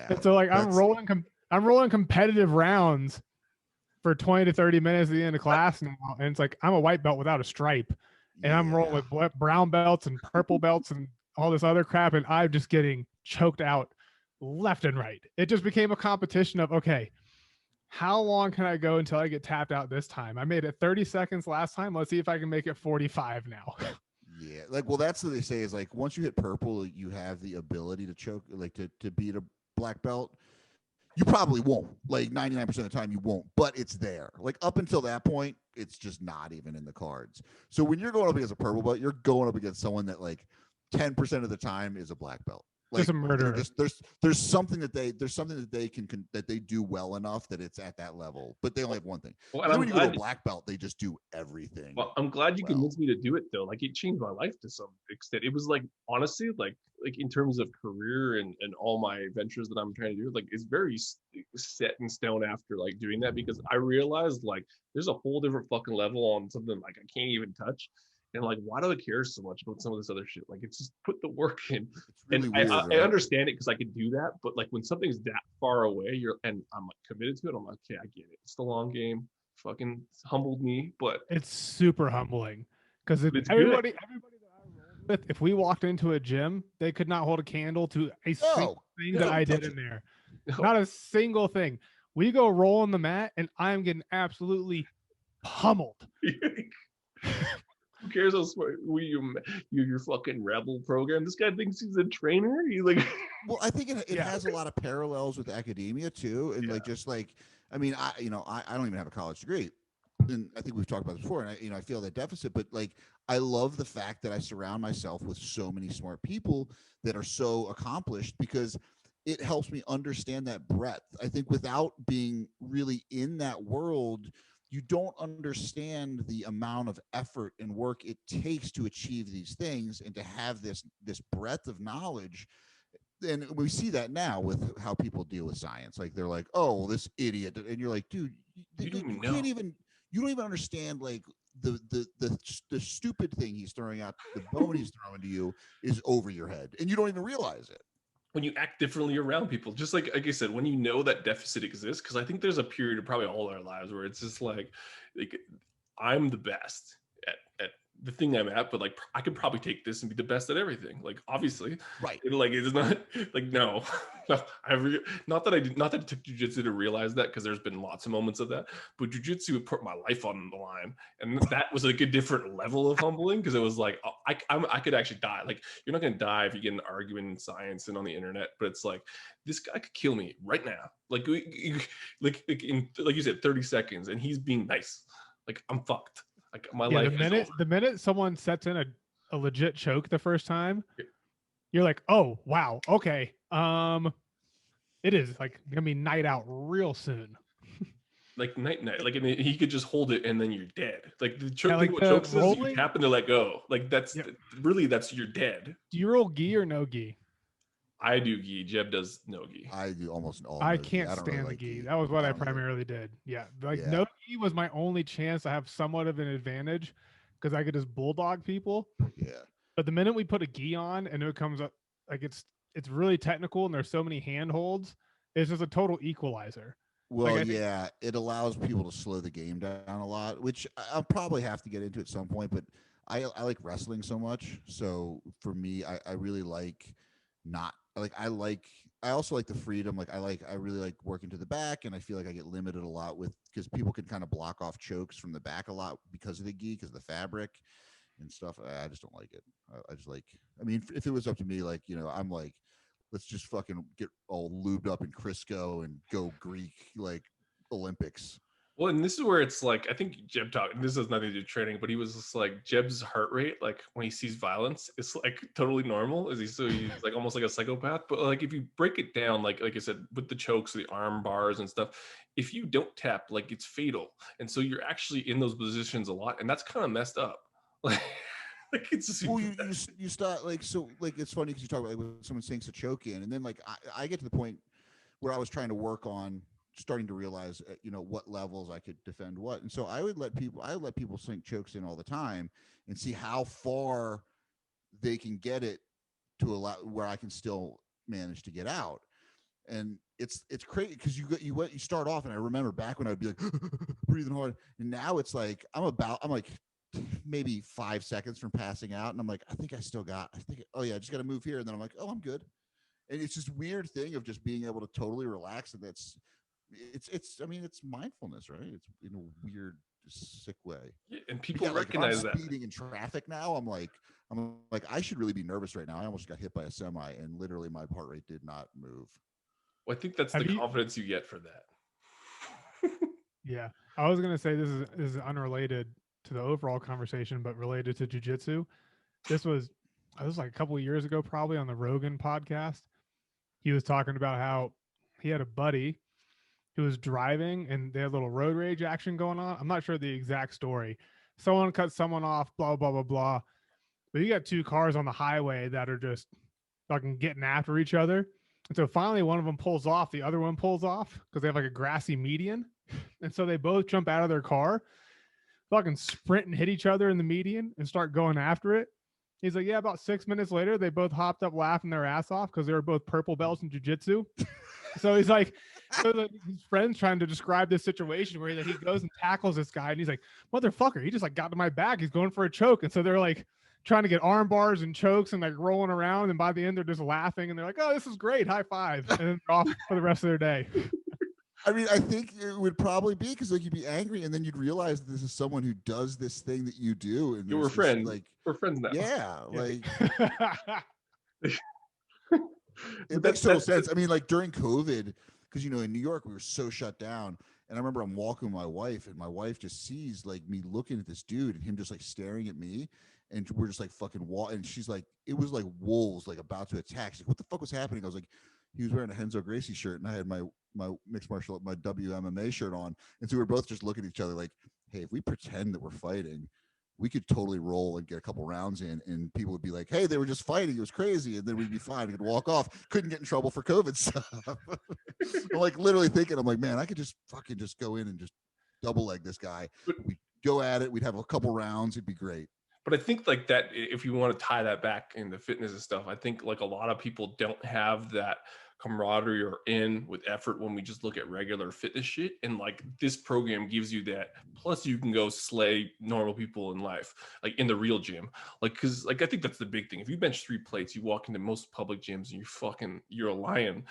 And so like I'm rolling competitive rounds for 20 to 30 minutes at the end of class now. And it's like I'm a white belt without a stripe. And I'm rolling with brown belts and purple belts and all this other crap. And I'm just getting choked out left and right. It just became a competition of, okay, how long can I go until I get tapped out this time? I made it 30 seconds last time. Let's see if I can make it 45 now. Yeah. Like, well, that's what they say is like, once you hit purple, you have the ability to choke, like to beat a black belt. You probably won't. Like 99% of the time you won't, but it's there. Like up until that point, it's just not even in the cards. So when you're going up against a purple belt, you're going up against someone that like 10% of the time is a black belt. Like, just a murderer. There's something that they can that they do well enough that it's at that level, but they only have one thing. Well, and when you go to a black belt, they just do everything. Well, I'm glad you convinced me to do it though. Like it changed my life to some extent. It was like honestly, like in terms of career and all my ventures that I'm trying to do, like it's very set in stone after like doing that, because I realized like there's a whole different fucking level on something like I can't even touch. And like, why do I care so much about some of this other shit? Like, it's just put the work in. Really and weird, I understand it because I can do that. But like, when something's that far away, and I'm like committed to it, I'm like, okay, I get it. It's the long game. Fucking humbled me, but it's super humbling because everybody that I rolled with, if we walked into a gym, they could not hold a candle to a single thing that I did in there. No. Not a single thing. We go roll on the mat, and I'm getting absolutely pummeled. Who cares how smart your fucking rebel program? This guy thinks he's a trainer. He's like, well, I think it has a lot of parallels with academia too, and like just like I mean, I don't even have a college degree, and I think we've talked about this before, and I feel that deficit, but like I love the fact that I surround myself with so many smart people that are so accomplished because it helps me understand that breadth. I think without being really in that world, you don't understand the amount of effort and work it takes to achieve these things and to have this breadth of knowledge. And we see that now with how people deal with science. Like they're like, oh, this idiot. And you're like, dude, you don't even understand like the stupid thing he's throwing out, the bone he's throwing to you is over your head and you don't even realize it. When you act differently around people, just like I said, when you know that deficit exists, because I think there's a period of probably all our lives where it's just like I'm the best at the thing I'm at, but like I could probably take this and be the best at everything. Like obviously, right? Like it's not like no, not that it took jujitsu to realize that, because there's been lots of moments of that, but jujitsu would put my life on the line, and that was like a different level of humbling, because it was like I could actually die. Like you're not gonna die if you get an argument in science and on the internet, but it's like this guy could kill me right now, like in like you said 30 seconds, and he's being nice. Like I'm fucked. Like my life. The minute someone sets in a legit choke the first time, you're like, oh wow, okay, It is like gonna be night out real soon. Like night. Like, and he could just hold it and then you're dead. Like the choke Yeah, thing like with the chokes is you rolling. happen to let go. Like that's Yeah. really that's you're dead. Do you roll gi or no gi? I do gi. Jeb does no gi. I do almost all. I no gi. can't I don't really stand the like gi. gi. That was what I don't either. primarily did. Yeah, like Yeah. no gi was my only chance. I have somewhat of an advantage because I could just bulldog people. Yeah. But the minute we put a gi on and it comes up, like it's really technical and there's so many handholds. It's just a total equalizer. Well, I think- yeah, it allows people to slow the game down a lot, which I'll probably have to get into at some point. But I like wrestling so much, so for me, I really like not like I also like the freedom. Like I really like working to the back, and I feel like I get limited a lot with because people can kind of block off chokes from the back a lot because of the gi, because of the fabric and stuff. I just don't like it. I just like. I mean, if it was up to me, like I'm like, let's just fucking get all lubed up in Crisco and go Greek like Olympics. Well, and this is where it's like I think Jeb talked. This has nothing to do with training, but he was just like Jeb's heart rate, like when he sees violence, it's like totally normal. He's like almost like a psychopath. But like if you break it down, like I said, with the chokes, the arm bars and stuff, if you don't tap, like it's fatal, and so you're actually in those positions a lot, and that's kind of messed up. Like it's well, you start like so like it's funny because you talk about like when someone sinks a choke in, and then like I get to the point where I was trying to work on starting to realize what levels I could defend what, and so I would let people sink chokes in all the time and see how far they can get it to allow where I can still manage to get out. And it's crazy because you start off, and I remember back when I'd be like breathing hard, and now it's like I'm like maybe 5 seconds from passing out, and I'm like, I think I I just got to move here, and then I'm like, oh, I'm good. And it's this weird thing of just being able to totally relax, and I mean, it's mindfulness, right? It's in a weird, sick way. Yeah, and people like, recognize if I'm that. speeding in traffic now, I'm like I should really be nervous right now. I almost got hit by a semi, and literally my heart rate did not move. Well, I think that's the confidence you get for that. Yeah, I was gonna say this is unrelated to the overall conversation, but related to jujitsu. This was like a couple of years ago, probably on the Rogan podcast. He was talking about how he had a buddy who was driving and they had a little road rage action going on. I'm not sure the exact story. Someone cut someone off, blah, blah, blah, blah. But you got two cars on the highway that are just fucking getting after each other. And so finally one of them pulls off, the other one pulls off because they have like a grassy median. And so they both jump out of their car, fucking sprint and hit each other in the median and start going after it. He's like, yeah, about 6 minutes later, they both hopped up laughing their ass off because they were both purple belts in jiu-jitsu. So he's like, his friend's trying to describe this situation where he goes and tackles this guy, and he's like, motherfucker, he just like got to my back. He's going for a choke. And so they're like trying to get arm bars and chokes and like rolling around. And by the end, they're just laughing and they're like, oh, this is great. High five. And then they're off for the rest of their day. I mean, I think it would probably be because like you'd be angry, and then you'd realize this is someone who does this thing that you do, and we're friends. Like we're friends now. Yeah, like it makes total sense. I mean, like during COVID, because in New York we were so shut down, and I remember I'm walking with my wife, and my wife just sees like me looking at this dude, and him just like staring at me, and we're just like fucking and she's like, it was like wolves like about to attack. She's like, what the fuck was happening? I was like, he was wearing a Henzo Gracie shirt, and I had my mixed martial my WMMA shirt on, and so we were both just looking at each other like, hey, if we pretend that we're fighting, we could totally roll and get a couple rounds in, and people would be like, hey, they were just fighting, it was crazy, and then we'd be fine, we could walk off, couldn't get in trouble for COVID stuff. I'm like literally thinking, I'm like, man, I could just fucking just go in and just double leg this guy. We'd go at it, we'd have a couple rounds, it'd be great. But I think like that, if you want to tie that back into fitness and stuff, I think like a lot of people don't have that camaraderie or in with effort when we just look at regular fitness shit. And like this program gives you that. Plus you can go slay normal people in life, like in the real gym. Like, cause like, I think that's the big thing. If you bench 3 plates, you walk into most public gyms and you're a lion.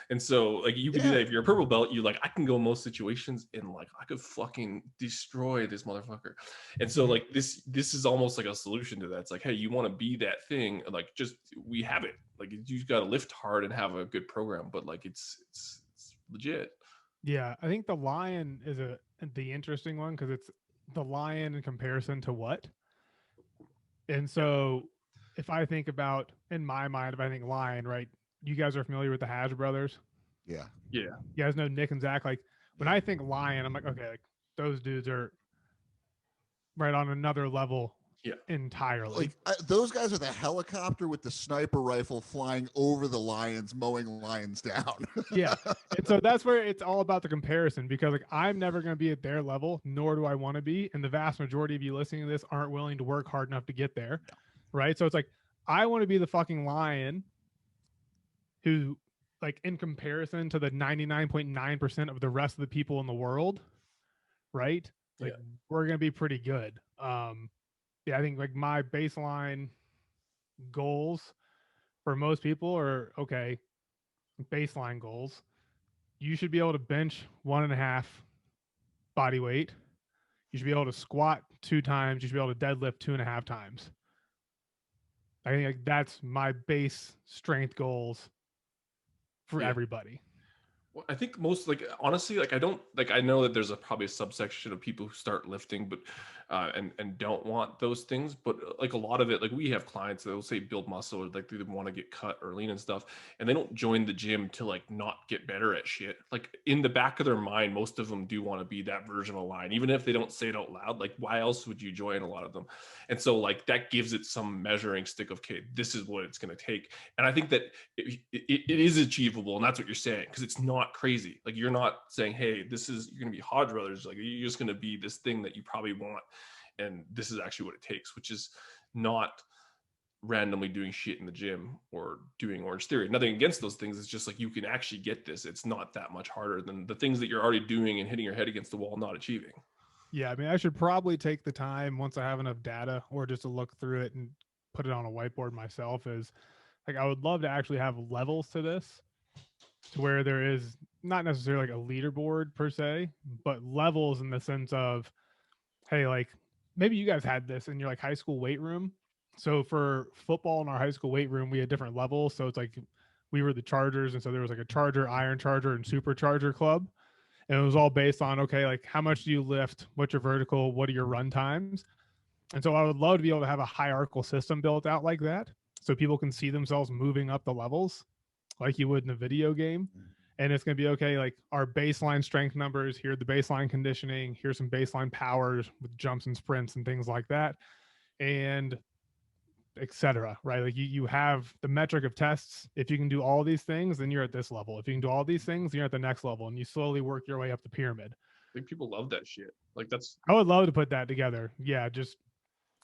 And so like you can do that. If you're a purple belt, you like, I can go in most situations and like, I could fucking destroy this motherfucker. And so like, this is almost like a solution to that. It's like, hey, you want to be that thing. Like just, we have it. Like you got to lift hard and have a good program, but like it's legit. Yeah, I think the lion is the interesting one because it's the lion in comparison to what. And so if I think about, in my mind, if I think lion, right, you guys are familiar with the Hash brothers. Yeah. Yeah. You guys know Nick and Zach. Like when I think lion, I'm like, okay, like, those dudes are right on another level Yeah. entirely. Like those guys are the helicopter with the sniper rifle flying over the lions, mowing lions down. Yeah. And so that's where it's all about the comparison, because like I'm never going to be at their level, nor do I want to be. And the vast majority of you listening to this aren't willing to work hard enough to get there. Right. So it's like, I want to be the fucking lion who, like, in comparison to the 99.9% of the rest of the people in the world, right? Like, we're going to be pretty good. Yeah, I think like my baseline goals for most people are okay. Baseline goals. You should be able to bench 1.5 body weight. You should be able to squat 2 times. You should be able to deadlift 2.5 times. I think like that's my base strength goals for everybody. Well, I think most, like, honestly, like, I don't, like, I know that there's probably a subsection of people who start lifting, but and don't want those things, but like a lot of it, like we have clients that will say build muscle, or like they want to get cut or lean and stuff, and they don't join the gym to like not get better at shit. Like in the back of their mind, most of them do want to be that version of a lion, even if they don't say it out loud. Like why else would you join? A lot of them. And so like that gives it some measuring stick of, okay, this is what it's going to take. And I think that it is achievable, and that's what you're saying, because it's not crazy. Like you're not saying, hey, this is, you're going to be Hodge Brothers, like you're just going to be this thing that you probably want, and this is actually what it takes, which is not randomly doing shit in the gym or doing Orange Theory. Nothing against those things. It's just like you can actually get this. It's not that much harder than the things that you're already doing and hitting your head against the wall not achieving. Yeah, I mean, I should probably take the time once I have enough data, or just to look through it and put it on a whiteboard myself. Is like I would love to actually have levels to this, to where there is not necessarily like a leaderboard per se, but levels in the sense of, hey, like maybe you guys had this in your like high school weight room. So for football in our high school weight room, we had different levels. So it's like we were the Chargers, and so there was like a Charger, Iron Charger, and Supercharger club. And it was all based on, okay, like how much do you lift? What's your vertical? What are your run times? And so I would love to be able to have a hierarchical system built out like that, so people can see themselves moving up the levels like you would in a video game. And it's going to be, okay, like our baseline strength numbers, here the baseline conditioning, here's some baseline powers with jumps and sprints and things like that, and etc. Right? Like you have the metric of tests. If you can do all these things, then you're at this level. If you can do all these things, you're at the next level, and you slowly work your way up the pyramid. I think people love that shit. Like I would love to put that together. Yeah, just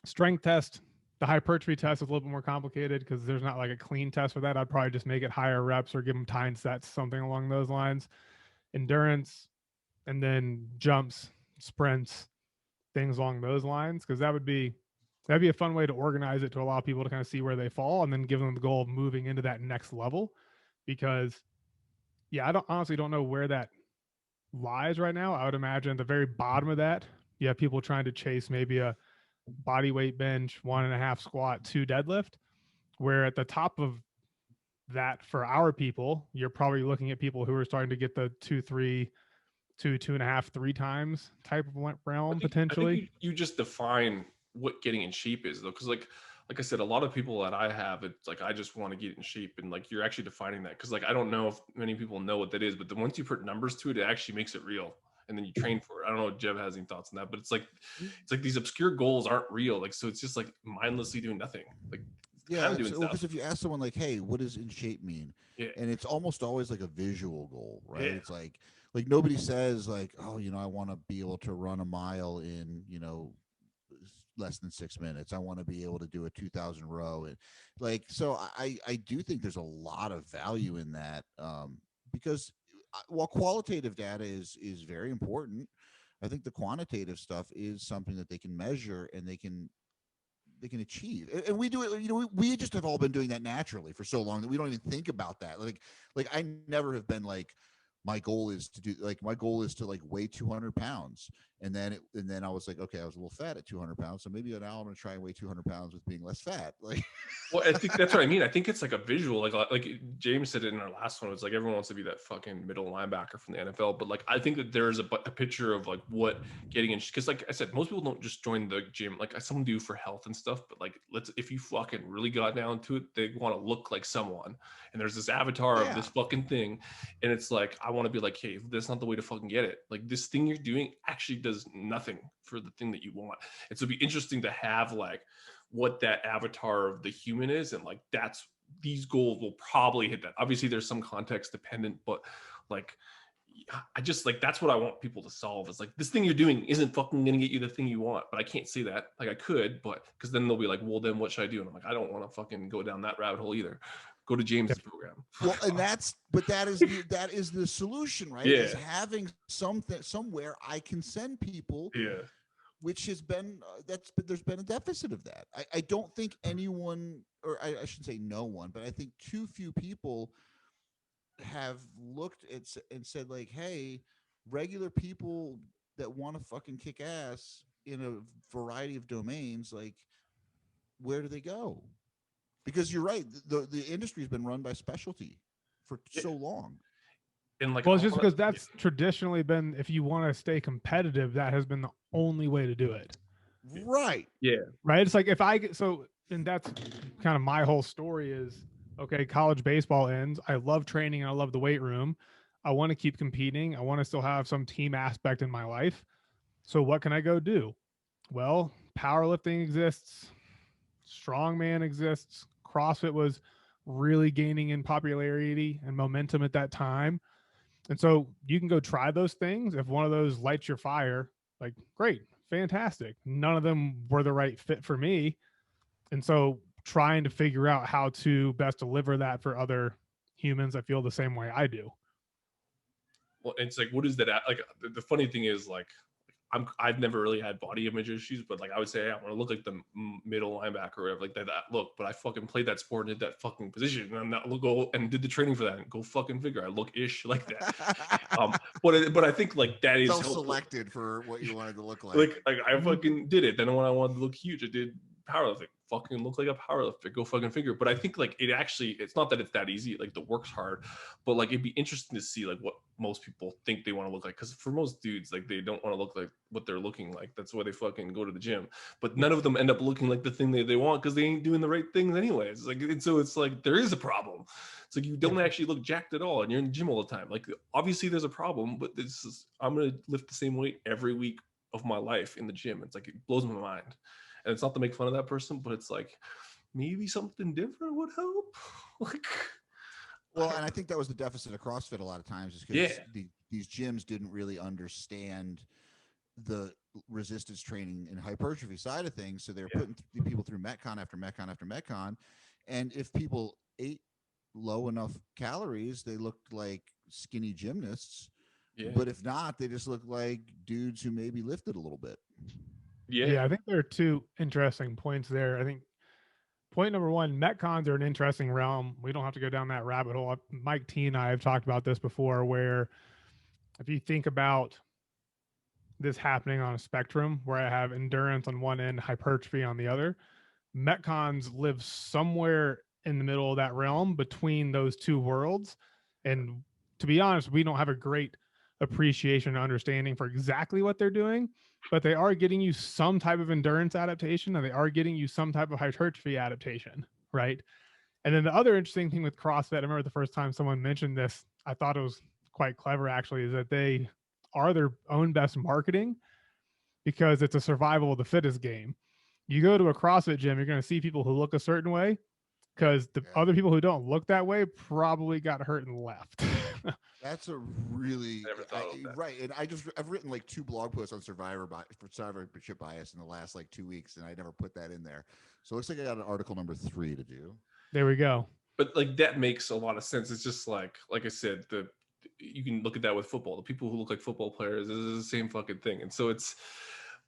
strength test. The hypertrophy test is a little bit more complicated because there's not like a clean test for that. I'd probably just make it higher reps or give them time sets, something along those lines. Endurance, and then jumps, sprints, things along those lines, because that'd be a fun way to organize it, to allow people to kind of see where they fall, and then give them the goal of moving into that next level. Because yeah, I honestly don't know where that lies right now. I would imagine at the very bottom of that, you have people trying to chase maybe a body weight bench, 1.5 squat, 2 deadlift, where at the top of that for our people, you're probably looking at people who are starting to get the 2, 3, 2, 2.5, 3 times type of realm potentially. I think you just define what getting in shape is, though, because like I said, a lot of people that I have, it's like I just want to get in shape, and like you're actually defining that, because like I don't know if many people know what that is, but then once you put numbers to it, it actually makes it real, and then you train for it. I don't know if Jeb has any thoughts on that, but it's like these obscure goals aren't real, like, so it's just like mindlessly doing nothing, like yeah. Because if you ask someone like, hey, what does in shape mean? Yeah. And it's almost always like a visual goal, right? Yeah. It's like nobody says like, oh, I want to be able to run a mile in less than 6 minutes. I want to be able to do a 2,000 row. And like, so I do think there's a lot of value in that, because while qualitative data is very important, I think the quantitative stuff is something that they can measure and they can achieve. And we do it, we just have all been doing that naturally for so long that we don't even think about that. Like I never have been like, my goal is to do like like weigh 200 pounds. And then I was like, okay, I was a little fat at 200 pounds. So maybe now I'm going to try and weigh 200 pounds with being less fat. Like, well, I think that's what I mean. I think it's like a visual, like James said it in our last one. It's like everyone wants to be that fucking middle linebacker from the NFL, but like I think that there's a picture of like what getting in, because like I said, most people don't just join the gym. Like some do for health and stuff, but like if you fucking really got down to it, they want to look like someone. And there's this avatar of this fucking thing, and it's like I want to be like, hey, that's not the way to fucking get it. Like this thing you're doing actually does nothing for the thing that you want. And so it'd be interesting to have like what that avatar of the human is, and like these goals will probably hit that. Obviously there's some context dependent, but like I just like that's what I want people to solve, is like this thing you're doing isn't fucking gonna get you the thing you want. But I can't say that. Like I could, but because then they'll be like, well then what should I do? And I'm like, I don't want to fucking go down that rabbit hole either. Go to James's program. Well, and that is the solution, right? Yeah. Is having something somewhere I can send people. Yeah. Which has been there's been a deficit of that. I don't think anyone, or I shouldn't say no one, but I think too few people have looked at and said like, hey, regular people that want to fucking kick ass in a variety of domains, like where do they go? Because you're right, the industry has been run by specialty for so long. And like, well, it's just because that's traditionally been, if you want to stay competitive, that has been the only way to do it. Right. Yeah. Right. It's like if I get and that's kind of my whole story is, okay, college baseball ends. I love training and I love the weight room. I want to keep competing. I want to still have some team aspect in my life. So what can I go do? Well, powerlifting exists. Strongman exists. CrossFit was really gaining in popularity and momentum at that time. And so you can go try those things. If one of those lights your fire, like great, fantastic. None of them were the right fit for me. And so trying to figure out how to best deliver that for other humans that feel the same way I do. Well, it's like, what is that? Like the funny thing is like, I've never really had body image issues, but like I would say, hey, I want to look like the middle linebacker or whatever, like that look. But I fucking played that sport and did that fucking position, and I'm not go and did the training for that. And go fucking figure, I look ish like that. But I think like that is self-selected for what you wanted to look like. Like I fucking did it. Then when I wanted to look huge, I did powerlifting. Fucking look like a powerlifter. Go fucking figure. But I think like it's not that it's that easy. Like the work's hard, but like it'd be interesting to see like what most people think they want to look like. Because for most dudes, like they don't want to look like what they're looking like. That's why they fucking go to the gym. But none of them end up looking like the thing they want because they ain't doing the right things anyways. Like and so it's like there is a problem. It's like you don't actually look jacked at all, and you're in the gym all the time. Like obviously there's a problem, but I'm gonna lift the same weight every week of my life in the gym. It's like it blows my mind. And it's not to make fun of that person, but it's like maybe something different would help. Like, well, and I think that was the deficit of CrossFit a lot of times, is because these gyms didn't really understand the resistance training and hypertrophy side of things. So they were putting people through Metcon after Metcon after Metcon. And if people ate low enough calories, they looked like skinny gymnasts. Yeah. But if not, they just looked like dudes who maybe lifted a little bit. Yeah, I think there are two interesting points there. I think point number one, Metcons are an interesting realm. We don't have to go down that rabbit hole. Mike T and I have talked about this before, where if you think about this happening on a spectrum where I have endurance on one end, hypertrophy on the other, Metcons live somewhere in the middle of that realm between those two worlds. And to be honest, we don't have a great appreciation and understanding for exactly what they're doing, but they are getting you some type of endurance adaptation, and they are getting you some type of hypertrophy adaptation, right? And then the other interesting thing with CrossFit, I remember the first time someone mentioned this, I thought it was quite clever actually, is that they are their own best marketing because it's a survival of the fittest game. You go to a CrossFit gym, you're going to see people who look a certain way because the other people who don't look that way probably got hurt and left. That's a really that. Right. And I've written like 2 blog posts on survivorship bias in the last like 2 weeks, and I never put that in there. So it looks like I got an article number 3 to do. There we go. But like that makes a lot of sense. It's just like I said, you can look at that with football. The people who look like football players is the same fucking thing. And so it's,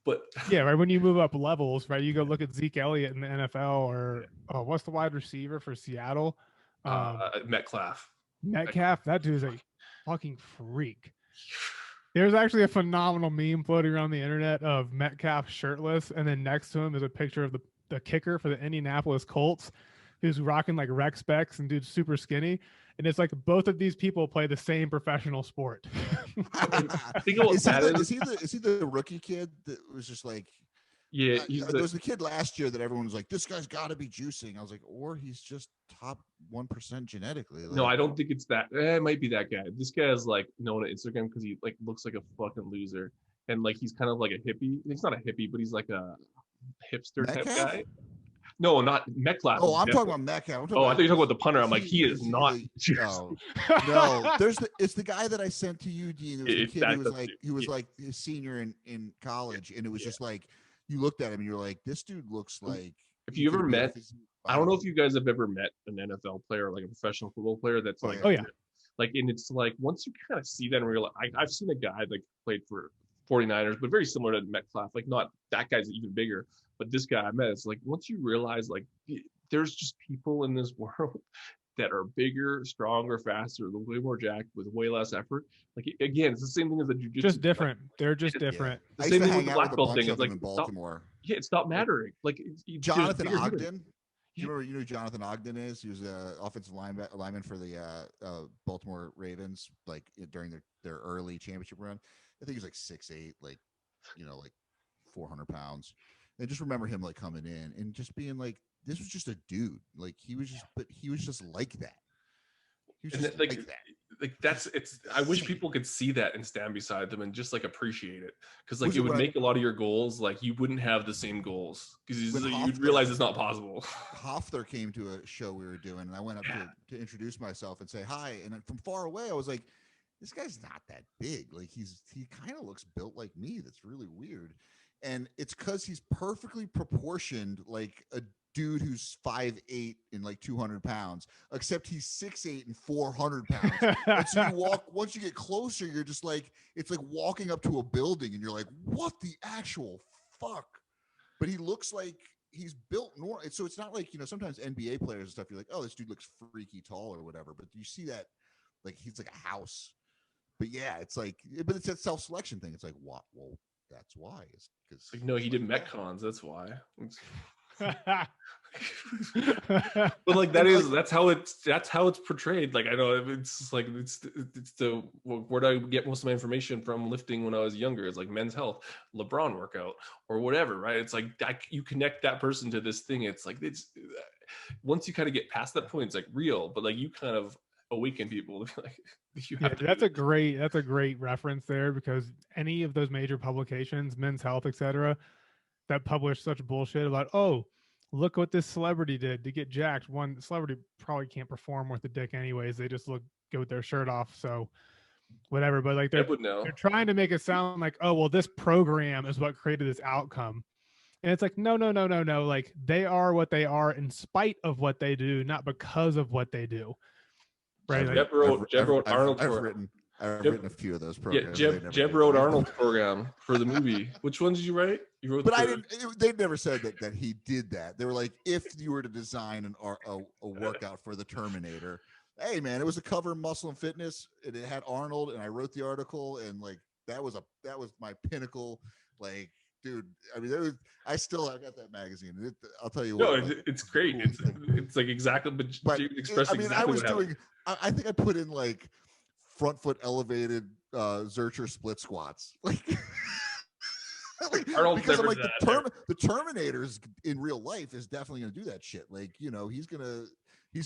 but yeah, right. When you move up levels, right, you go look at Zeke Elliott in the NFL, or what's the wide receiver for Seattle? Metcalf. That dude is a fucking freak. There's actually a phenomenal meme floating around the internet of Metcalf shirtless, and then next to him is a picture of the kicker for the Indianapolis Colts, who's rocking like rec specs and dude's super skinny. And it's like both of these people play the same professional sport. I think what is he the rookie kid that was just like, yeah, there was the kid last year that everyone was like, this guy's got to be juicing. I was like, or he's just top 1% genetically. Like, no, I don't think it's that. It might be that guy. This guy is like known on Instagram because he like looks like a fucking loser, and like he's kind of like a hippie. He's not a hippie, but he's like a hipster type guy. No, not Metcalf. Oh, I'm talking about Metcalf. Oh, I thought you were talking about the punter. I'm like, he is not. No, it's the guy that I sent to you, Dean. It was the kid who was like a senior in college, and it was just like you looked at him and you're like, this dude looks like. If you ever met, I don't know if you guys have ever met an NFL player, like a professional football player, that's like, oh yeah, like, and it's like once you kind of see that and realize, I've seen a guy like played for 49ers, but very similar to Metcalf, like not that guy's even bigger, but this guy I met, it's like once you realize like there's just people in this world that are bigger, stronger, faster, way more jacked with way less effort. Like again, it's the same thing as the jiu-jitsu. Just different. They're just different. The same thing with the black belt thing. It's like in Baltimore. It stopped mattering. Like Jonathan Ogden. You know who Jonathan Ogden is? He was an offensive lineman for the Baltimore Ravens, like during their early championship run. I think he was like 6'8", like 400 pounds. And just remember him like coming in and just being like, this was just a dude. Like he was just like that. He was just like that. Like I wish people could see that and stand beside them and just like appreciate it, because like it would make a lot of your goals, like you wouldn't have the same goals because you'd realize it's not possible. Hofler came to a show we were doing, and I went up to introduce myself and say hi, and from far away I was like, this guy's not that big. Like he kind of looks built like me. That's really weird. And it's because he's perfectly proportioned, like a dude who's 5'8" and like 200 pounds, except he's 6'8" and 400 pounds. And so you walk, once you get closer, you're just like, it's like walking up to a building and you're like, what the actual fuck? But he looks like he's built normal. So it's not like, sometimes NBA players and stuff, you're like, oh, this dude looks freaky tall or whatever. But you see that, like, he's like a house. But yeah, it's like, but it's that self-selection thing. It's like, what? Well, that's why. It's because like, no, he did Metcons. That's why. But like that's how it's portrayed. Like I know it's like it's the where do I get most of my information from lifting when I was younger? It's like Men's Health, LeBron workout, or whatever, right? It's like you connect that person to this thing. It's like it's once you kind of get past that point, it's like real. But like you kind of awaken people to be like, that's a great reference there, because any of those major publications, Men's Health, etc., that publish such bullshit about, oh, look what this celebrity did to get jacked. One celebrity probably can't perform with a dick anyways. They just go with their shirt off. So whatever. But like they're trying to make it sound like, oh, well, this program is what created this outcome. And it's like, no. Like they are what they are in spite of what they do, not because of what they do. Right. Jeb wrote Arnold's I've written a few of those programs. Yeah, Jeb wrote Arnold's program for the movie. Which one did you write? You wrote, but I didn't. They never said that he did that. They were like, if you were to design a workout for the Terminator, hey man, it was a cover of Muscle and Fitness, and it had Arnold, and I wrote the article, and like that was my pinnacle. Like, dude, I mean, I got that magazine. I'll tell you what. No, it's great. It's like exactly, but you expressed exactly what happened. I think I put in like front foot elevated Zercher split squats, like because I'm like the Terminators in real life is definitely gonna do that shit. Like, he's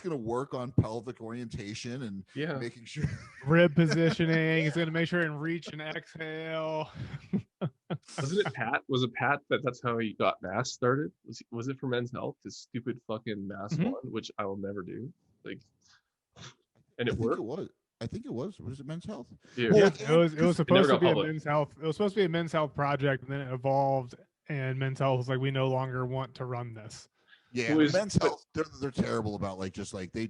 gonna work on pelvic orientation and making sure rib positioning. He's gonna make sure and reach and exhale. Wasn't it Pat? Was it Pat that's how he got mass started? Was it for Men's Health? His stupid fucking mass one, which I will never do. Like, and it worked. I think it was. Was it Men's Health? Yeah, it was supposed to be a Men's Health. It was supposed to be a Men's Health project, and then it evolved. And Men's Health was like, we no longer want to run this. Yeah, Men's Health. They're terrible about like just like they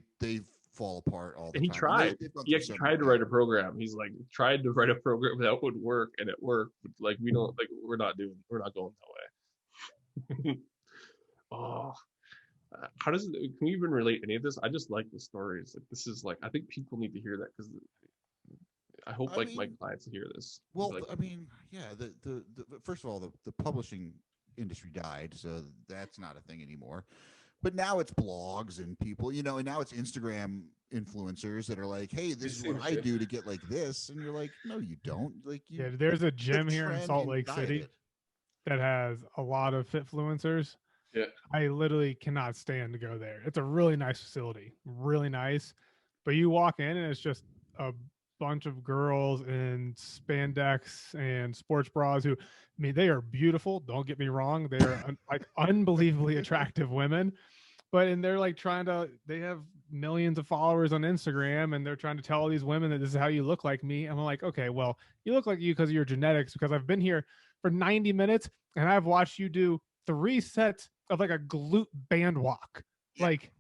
fall apart all the time. And he tried. He actually tried to write a program. He's like tried to write a program that would work, and it worked. But like we're not going that way. Oh. Can we even relate any of this? I just like the stories. Like this is like, I think people need to hear that because I hope I like my mean, clients hear this. Well, Like, I mean, yeah. The first of all, the publishing industry died, so that's not a thing anymore. But now it's blogs and people, and now it's Instagram influencers that are like, "Hey, this is what I do to get like this," and you're like, "No, you don't." Like Yeah, you, there's a the gym here in trend Salt Lake died City it. that has a lot of fitfluencers. yeah, I literally cannot stand to go there. It's a really nice facility, really nice. But you walk in and it's just a bunch of girls in spandex and sports bras who, I mean, they are beautiful. Don't get me wrong. They are like unbelievably attractive women. But and they're like they have millions of followers on Instagram and they're trying to tell all these women that this is how you look like me. I'm like, okay, well, you look like you because of your genetics, because I've been here for 90 minutes and I've watched you do 3 sets of like a glute band walk. Like,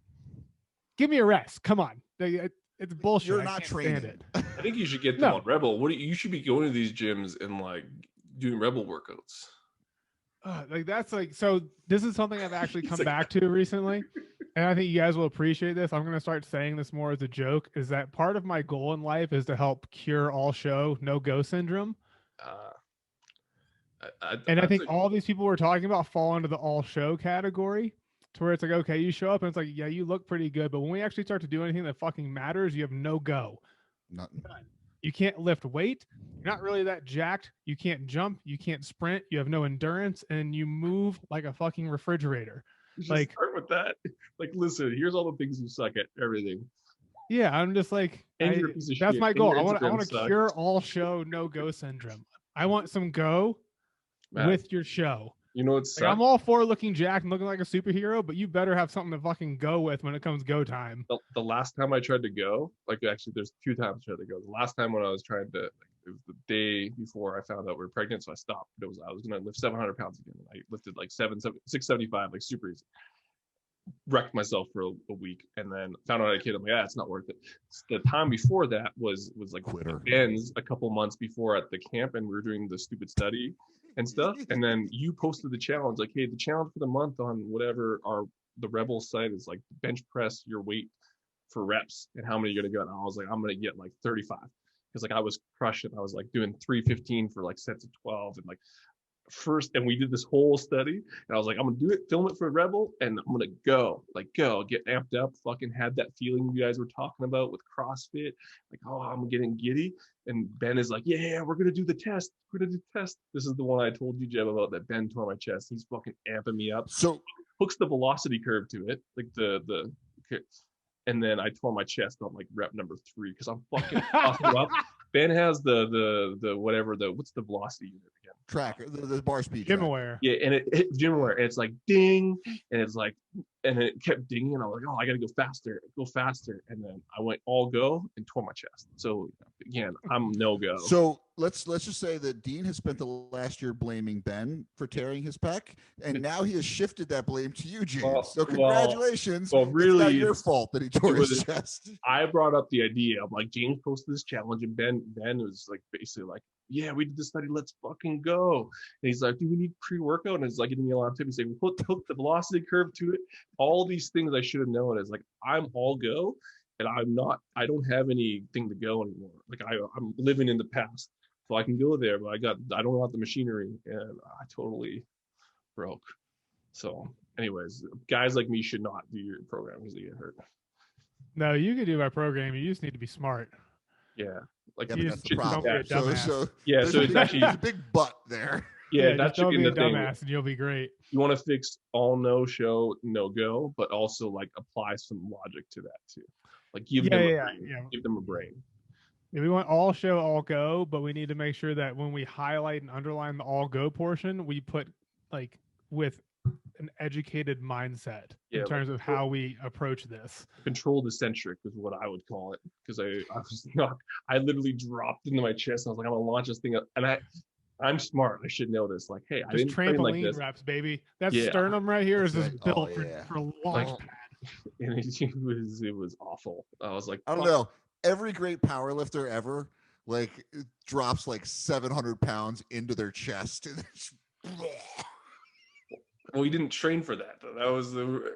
give me a rest. Come on. It's bullshit. You're I not can't stand training. it. I think you should get them No. on Rebel. You should be going to these gyms and like doing Rebel workouts. Like that's like, so this is something I've actually come like- back to recently. And I think you guys will appreciate this. I'm going to start saying this more as a joke, is that part of my goal in life is to help cure all show, no go syndrome. And I think all these people we're talking about fall into the all show category, to where it's like, okay, you show up and it's like, yeah, you look pretty good. But when we actually start to do anything that fucking matters, you have no go. Nothing. You can't lift weight. You're not really that jacked. You can't jump. You can't sprint. You have no endurance, and you move like a fucking refrigerator. You should Like, start with that. Like, listen, here's all the things you suck at. Everything. yeah, I'm just like, And you're a piece of that's shit, my and goal. your I want Instagram to sucks. cure all show, no go syndrome. I want some go Matt, with your show. you know what's Like, I'm all for looking jacked and looking like a superhero, but you better have something to fucking go with when it comes go time. the last time I tried to go, like actually there's 2 times I tried to go. The last time when I was trying to, like, it was the day before I found out we were pregnant, so I stopped. I was gonna lift 700 pounds again. And I lifted like 675, like super easy. Wrecked myself for a week, and then found out I had a kid. I'm like, yeah, it's not worth it. The time before that was like Quitter. Ben's a couple months before at the camp, and we were doing the stupid study and stuff. And then you posted the challenge, like, hey, the challenge for the month on whatever the Rebel site is like bench press your weight for reps and how many you're gonna get. And I was like, I'm gonna get like 35, because like I was crushing. I was like doing 315 for like sets of 12, and like first, and we did this whole study, and I was like, I'm gonna do it, film it for Rebel, and I'm gonna go get amped up, fucking had that feeling you guys were talking about with CrossFit, like, oh, I'm getting giddy. And Ben is like, yeah, we're gonna do the test. This is the one I told you, Jeb, about, that Ben tore my chest. He's fucking amping me up. So Hooks the velocity curve to it, like the and then I tore my chest on like rep number 3 because I'm fucking puffing up. Ben has the whatever, what's the velocity unit again? tracker, the bar speed. Gym tracker. aware. Yeah, and it hit gym aware, and it's like ding, and it's like, and it kept dinging, and I was like, oh, I gotta go faster, and then I went all go and tore my chest. So again, I'm no go. So let's just say that Dean has spent the last year blaming Ben for tearing his pec, and now he has shifted that blame to you, James. Well, so congratulations. well, It's really, not your fault that he tore his was- chest. I brought up the idea. I'm like, James posted this challenge, and Ben was like basically like, yeah, we did this study, let's fucking go. And he's like, do we need pre-workout? And it's like giving me a lot of tips. He's saying, hook the velocity curve to it. All these things I should have known is like, I'm all go, and I don't have anything to go anymore. Like I'm living in the past, so I can go there, but I don't want the machinery, and I totally broke. So anyways, guys like me should not do your program because they get hurt. No, you can do my program. You just need to be smart. Yeah. Like, Yeah, you but just- that's the just don't problem. be a dumbass. So yeah, there's so a it's big- actually, there's a big butt there. yeah, that just should don't be be a the thing. dumbass and you'll be great. You want to fix all no show, no go, but also like apply some logic to that too. Like give them a brain. yeah. Give them a brain. Yeah, we want all show, all go, but we need to make sure that when we highlight and underline the all go portion, we put like with an educated mindset Yeah, in like- terms of how we approach this. Controlled eccentric is what I would call it, because I was not. I literally dropped into my chest. And I was like, I'm gonna launch this thing up, and I'm smart. I should know this. Like, hey, I Just didn't train trampoline like this. reps, baby. That Yeah. sternum right here is That's just right. built Oh, yeah. for launch Like- pad. And it was awful. I was like, I don't fuck. know. Every great power lifter ever like drops like 700 pounds into their chest. And Well, you didn't train for that though. That was the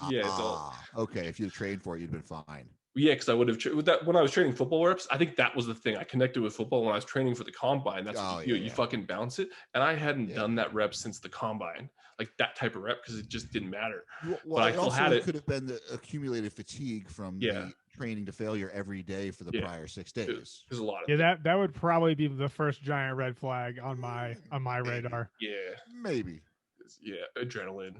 yeah. So okay, if you trained for it, you'd been fine. Yeah, because I would have with that when I was training football reps. I think that was the thing. I connected with football when I was training for the combine. That's what you do. You fucking bounce it, and I hadn't done that rep since the combine, like that type of rep, because it just didn't matter. Well, but I still had it. Could have been the accumulated fatigue from the training to failure every day for the prior 6 days. There's a lot of that would probably be the first giant red flag on my radar. Yeah, maybe. Yeah, adrenaline.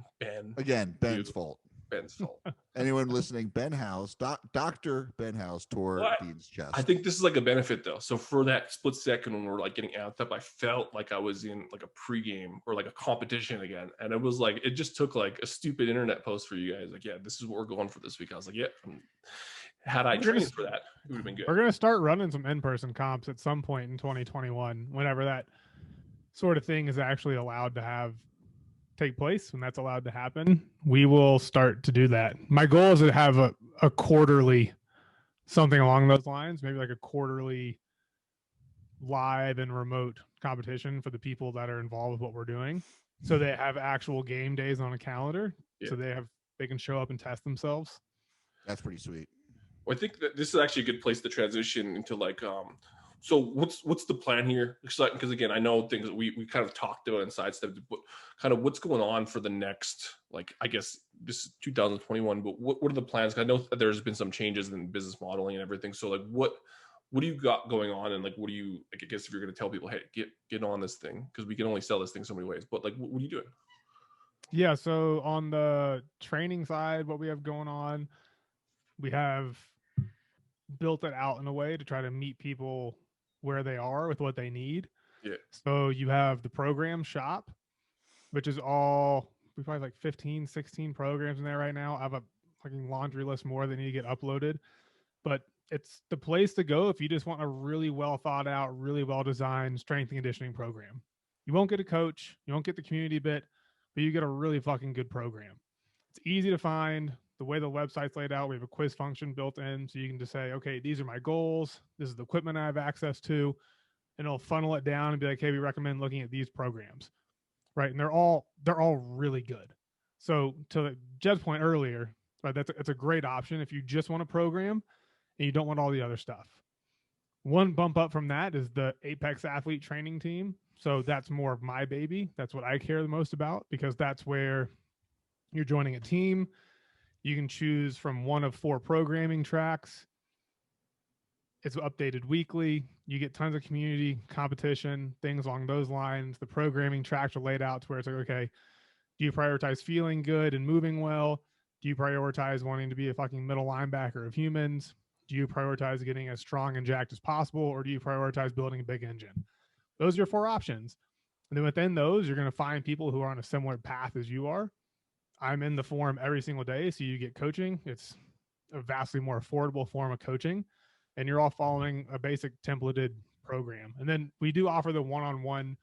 Ben's fault. Ben's fault. Anyone listening, Ben House, Dr. Ben House tore Dean's chest. I think this is like a benefit though. So for that split second when we're like getting amped up, I felt like I was in like a pregame or like a competition again. And it was like, it just took like a stupid internet post for you guys. Like, yeah, this is what we're going for this week. I was like, yeah, had I trained for that, it would have been good. We're going to start running some in-person comps at some point in 2021, whenever that sort of thing is actually allowed to take place, when that's allowed to happen. We will start to do that. My goal is to have a quarterly, something along those lines, maybe like a quarterly live and remote competition for the people that are involved with what we're doing. So they have actual game days on a calendar. So they can show up and test themselves. That's pretty sweet. Well, I think that this is actually a good place to transition into like, so what's the plan here? Because again, I know things that we kind of talked about and sidestepped, but kind of what's going on for the next, like, I guess this is 2021, but what are the plans? 'Cause I know that there's been some changes in business modeling and everything. So like, what do you got going on? And like, what do you, like, I guess if you're going to tell people, hey, get on this thing, because we can only sell this thing so many ways, but like, what are you doing? Yeah. So on the training side, what we have going on, we have built it out in a way to try to meet people where they are with what they need. Yeah. So you have the program shop, which is all, we probably have like 15, 16 programs in there right now. I have a fucking laundry list more that need to get uploaded, but it's the place to go if you just want a really well thought out, really well designed strength and conditioning program. You won't get a coach, you won't get the community bit, but you get a really fucking good program. It's easy to find. The way the website's laid out, we have a quiz function built in, so you can just say, okay, these are my goals. This is the equipment I have access to, and it'll funnel it down and be like, hey, we recommend looking at these programs, right? And they're all really good. So to Jed's point earlier, right, that's a great option if you just want a program and you don't want all the other stuff. One bump up from that is the Apex Athlete Training Team. So that's more of my baby. That's what I care the most about, because that's where you're joining a team. You can choose from one of 4 programming tracks. It's updated weekly. You get tons of community, competition, things along those lines. The programming tracks are laid out to where it's like, okay, do you prioritize feeling good and moving well? Do you prioritize wanting to be a fucking middle linebacker of humans? Do you prioritize getting as strong and jacked as possible? Or do you prioritize building a big engine? Those are your 4 options. And then within those, you're going to find people who are on a similar path as you are. I'm in the forum every single day, so you get coaching. It's a vastly more affordable form of coaching, and you're all following a basic templated program. And then we do offer the one-on-one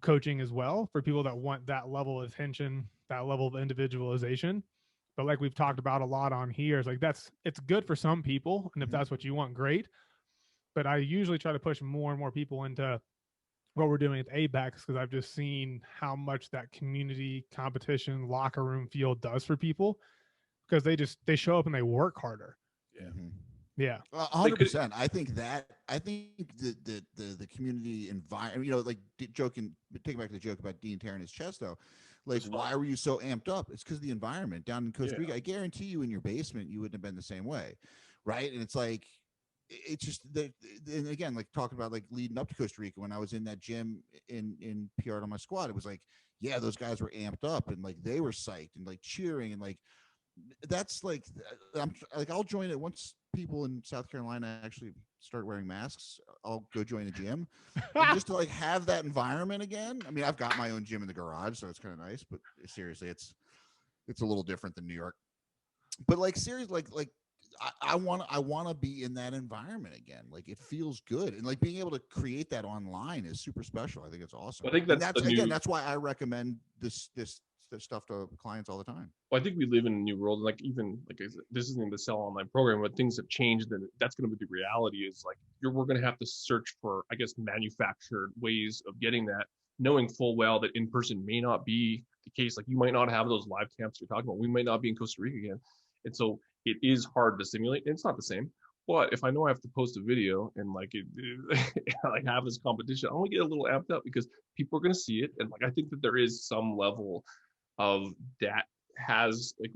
coaching as well for people that want that level of attention, that level of individualization. But like we've talked about a lot on here, it's like it's good for some people, and if that's what you want, great. But I usually try to push more and more people into what we're doing at Apex, because I've just seen how much that community competition locker room feel does for people, because they show up and they work harder. Yeah. Mm-hmm. Yeah. 100%. I think the community environment, like taking back to the joke about Dean tearing his chest though, like, why were you so amped up? It's because of the environment down in Costa Rica. I guarantee you in your basement, you wouldn't have been the same way. Right. And it's like, it's just that, and again, like talking about like leading up to Costa Rica, when I was in that gym in PR on my squad, it was like, yeah, those guys were amped up and like they were psyched and like cheering, and like that's like, I'll join it once people in South Carolina actually start wearing masks. I'll go join a gym just to like have that environment again. I mean, I've got my own gym in the garage, so it's kind of nice, but seriously, it's a little different than New York. But like seriously, like I want to be in that environment again. Like it feels good, and like being able to create that online is super special. I think it's awesome. I think that's why I recommend this stuff to clients all the time. Well, I think we live in a new world, and like even like this isn't the sell online program, but things have changed, and that's going to be the reality. Is like we're going to have to search for, I guess, manufactured ways of getting that, knowing full well that in person may not be the case. Like you might not have those live camps you're talking about. We might not be in Costa Rica again. And so it is hard to simulate. It's not the same. But if I know I have to post a video and like like have this competition, I'm gonna get a little amped up because people are gonna see it. And like I think that there is some level of that has like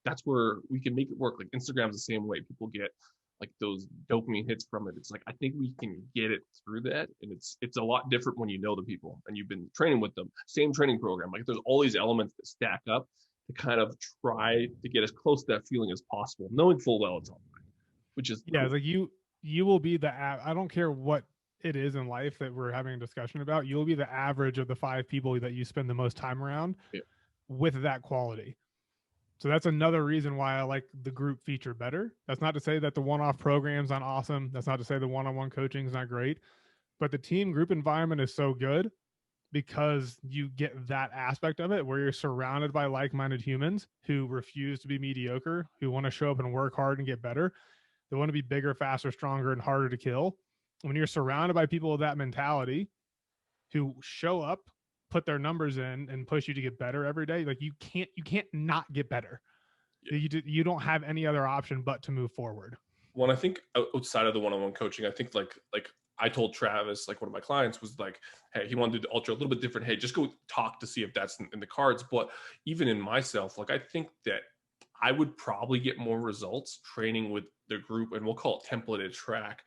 that's where we can make it work. Like Instagram's the same way. People get like those dopamine hits from it. It's like I think we can get it through that, and it's a lot different when you know the people and you've been training with them. Same training program. Like there's all these elements that stack up to kind of try to get as close to that feeling as possible, knowing full well it's all right, which is Yeah, cool. Like you will be I don't care what it is in life that we're having a discussion about. You'll be the average of the 5 people that you spend the most time around with that quality. So that's another reason why I like the group feature better. That's not to say that the one-off program's not awesome. That's not to say the one-on-one coaching is not great, but the team group environment is so good because you get that aspect of it where you're surrounded by like-minded humans who refuse to be mediocre, who want to show up and work hard and get better. They want to be bigger, faster, stronger, and harder to kill. When you're surrounded by people with that mentality who show up, put their numbers in and push you to get better every day, like you can't not get better. You don't have any other option but to move forward. Well, I think outside of the one-on-one coaching, I think like I told Travis, like one of my clients was like, hey, he wanted to do the ultra a little bit different. Hey, just go talk to see if that's in the cards. But even in myself, like I think that I would probably get more results training with the group, and we'll call it templated track,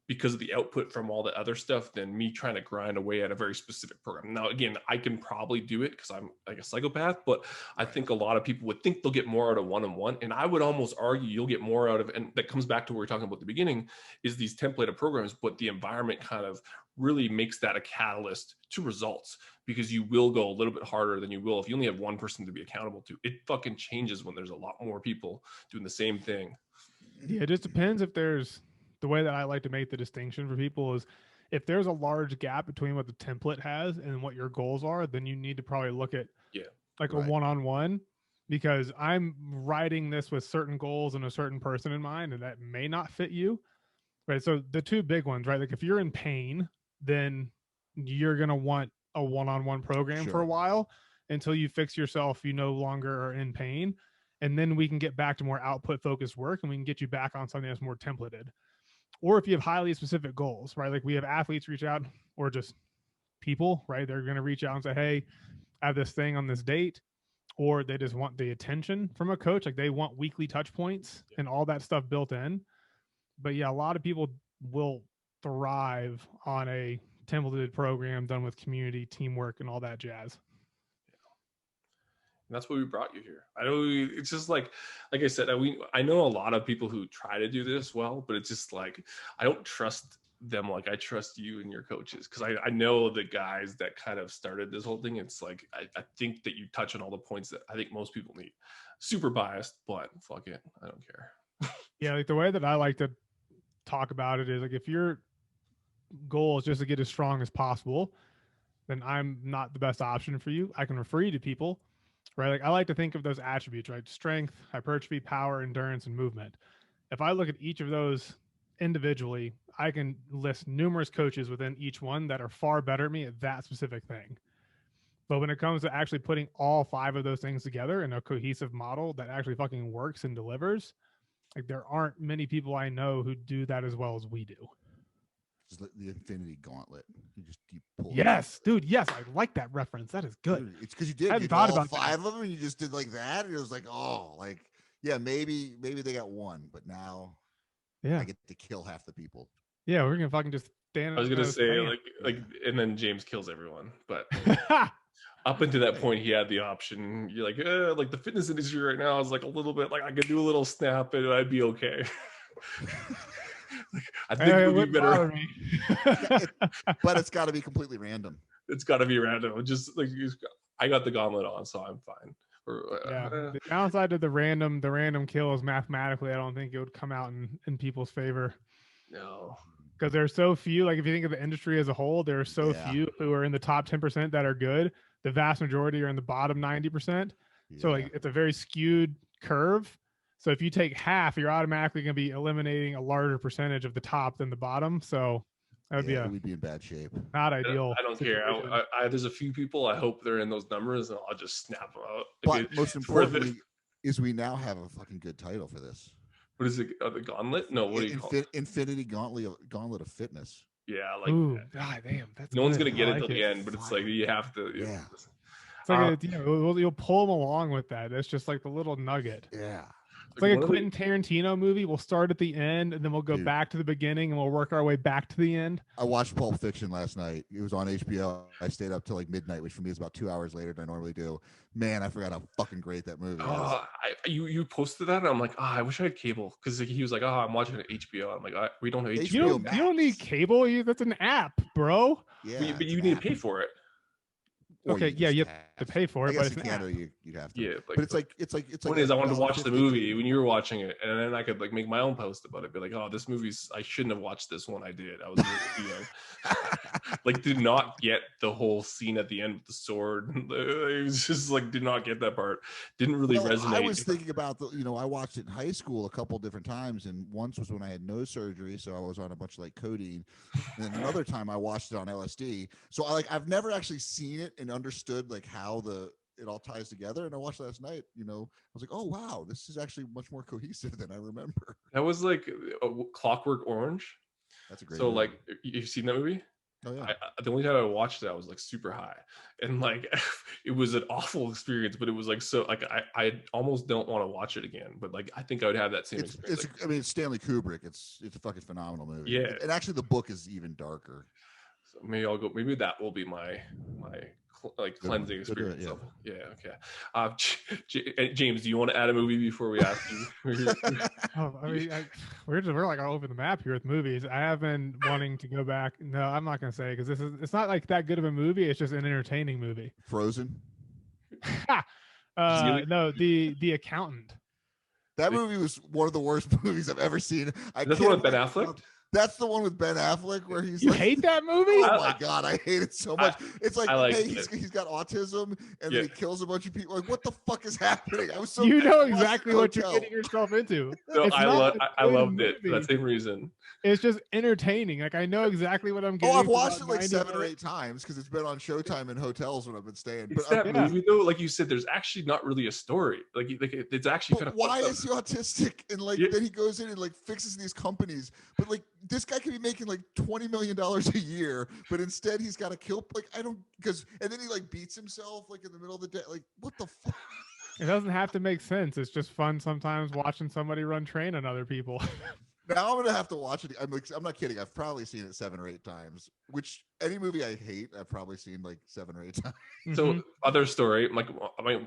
because of the output from all the other stuff than me trying to grind away at a very specific program. Now, again, I can probably do it because I'm like a psychopath, but I think a lot of people would think they'll get more out of one-on-one. And I would almost argue you'll get more out of, and that comes back to what we were talking about at the beginning, is these templated programs, but the environment kind of really makes that a catalyst to results, because you will go a little bit harder than you will if you only have one person to be accountable to. It fucking changes when there's a lot more people doing the same thing. Yeah, it just depends if there's, the way that I like to make the distinction for people is if there's a large gap between what the template has and what your goals are, then you need to probably look at a one-on-one, because I'm writing this with certain goals and a certain person in mind, and that may not fit you. Right. So the two big ones, right? Like if you're in pain, then you're going to want a one-on-one program for a while until you fix yourself. You no longer are in pain. And then we can get back to more output focused work, and we can get you back on something that's more templated. Or if you have highly specific goals, right? Like we have athletes reach out, or just people, right? They're going to reach out and say, hey, I have this thing on this date, or they just want the attention from a coach. Like they want weekly touch points and all that stuff built in. But yeah, a lot of people will thrive on a templated program done with community, teamwork, and all that jazz. And that's why we brought you here. I know it's just like I said, I know a lot of people who try to do this well, but it's just like, I don't trust them like I trust you and your coaches. Cause I know the guys that kind of started this whole thing. It's like, I think that you touch on all the points that I think most people need. Super biased, but fuck it. I don't care. Yeah. Like the way that I like to talk about it is like, if your goal is just to get as strong as possible, then I'm not the best option for you. I can refer you to people. Right? Like I like to think of those attributes, right? Strength, hypertrophy, power, endurance, and movement. If I look at each of those individually, I can list numerous coaches within each one that are far better at me at that specific thing. But when it comes to actually putting all 5 of those things together in a cohesive model that actually fucking works and delivers, like there aren't many people I know who do that as well as we do. Just the Infinity Gauntlet. You pull. Yes, dude. Yes, I like that reference. That is good. Dude, it's because you did. You did all 5 of them, and you just did like that. And it was like, oh, like yeah, maybe they got one, but now I get to kill half the people. Yeah, we're gonna fucking just stand. I was gonna say like, and then James kills everyone, but up until that point, he had the option. You're like the fitness industry right now is like a little bit like I could do a little snap and I'd be okay. I think it would be better. But it's got to be completely random. It's got to be random. Just like I got the gauntlet on, so I'm fine. The downside to the random kill is mathematically, I don't think it would come out in people's favor. No, because there's so few. Like if you think of the industry as a whole, there are so few who are in the top 10% that are good. The vast majority are in the bottom 90%. So like it's a very skewed curve. So if you take half, you're automatically going to be eliminating a larger percentage of the top than the bottom. So that would we'd be in bad shape. Not ideal. I don't care. There's a few people. I hope they're in those numbers, and I'll just snap them out. But most importantly, is we now have a fucking good title for this. What is it? The Gauntlet? No, what do you call it? Infinity Gauntlet of Fitness. Yeah, like Ooh, that. God damn, that's No one's good. gonna get I it like till the end, but it's like you have to. Yeah. It's like you'll pull them along with that. That's just like the little nugget. Yeah. It's like a one of the- Quentin Tarantino movie. We'll start at the end and then we'll go Dude. back to the beginning and we'll work our way back to the end. I watched Pulp Fiction last night. It was on HBO. I stayed up till like midnight, which for me is about 2 hours later than I normally do. Man, I forgot how fucking great that movie is. You posted that, and I'm like, I wish I had cable, because he was like, I'm watching it HBO. I'm like, we don't have HBO. You don't need cable. That's an app, bro. Yeah, but you need to pay for it. Or Okay, you you just have to pay for I it, but guess it's in an Canada app. you'd have to. Yeah, But it's like One is I wanted to watch the $1.50. movie when you were watching it, and then I could like make my own post about it. Be like, this movie's, I shouldn't have watched this one. I did. I was really young. Like, did not get the whole scene at the end with the sword. It was just like, did not get that part. Didn't really resonate. I was thinking about I watched it in high school a couple different times, and once was when I had nose surgery, so I was on a bunch of like codeine, and then another time I watched it on LSD. So I've never actually seen it and understood like how it all ties together. And I watched last night. I was like, oh wow, this is actually much more cohesive than I remember. That was like Clockwork Orange. That's a great. So movie. like, you've seen that movie? Oh yeah. The only time I watched it, I was like super high, and like it was an awful experience. But it was like so like I almost don't want to watch it again. But like I think I would have that same experience. It's Stanley Kubrick. It's a fucking phenomenal movie. Yeah. And actually, the book is even darker. So maybe I'll go. Maybe that will be my cleansing Go do it, experience. Okay. James, do you want to add a movie before we ask you? We're like all over the map here with movies. I have been wanting to go back. No, I'm not gonna say because it's not like that good of a movie. It's just an entertaining movie. Frozen. No, the Accountant. That movie was one of the worst movies I've ever seen. That's the one with Ben Affleck. That's the one with Ben Affleck where he's You hate that movie? Oh my god, I hate it so much. It's like, hey, it. he's got autism and then he kills a bunch of people. Like, what the fuck is happening? I was so you know exactly what you're getting yourself into. No, I loved it for that same reason. It's just entertaining. Like I know exactly what I'm getting. I've watched it like 7 or 8 times because it's been on Showtime in hotels when I've been staying. It's that movie though, like you said, there's actually not really a story. Like it's actually kind of. Why is he autistic? And like then he goes in and like fixes these companies, but like this guy could be making like $20 million a year, but instead he's got to kill. Like and then he like beats himself like in the middle of the day. Like what the fuck? It doesn't have to make sense. It's just fun sometimes watching somebody run train on other people. Now I'm gonna have to watch it. I'm not kidding. I've probably seen it 7 or 8 times. Which any movie I hate, I've probably seen like 7 or 8 times. So other story, like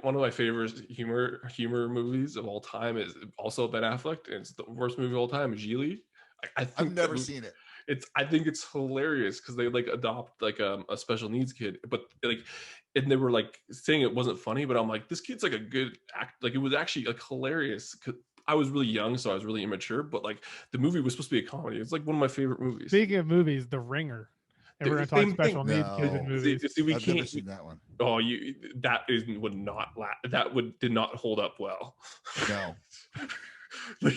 one of my favorite humor movies of all time is also Ben Affleck, and it's the worst movie of all time, Geely. I've never seen it. I think it's hilarious because they like adopt like a special needs kid, but like, and they were like saying it wasn't funny, but I'm like, this kid's like a good act. Like it was actually like hilarious. I was really young, so I was really immature, but like the movie was supposed to be a comedy. It's like one of my favorite movies. Speaking of movies, The Ringer. And we're gonna talk special needs kids in movies. I've never seen that one. Oh, did not hold up well. No. But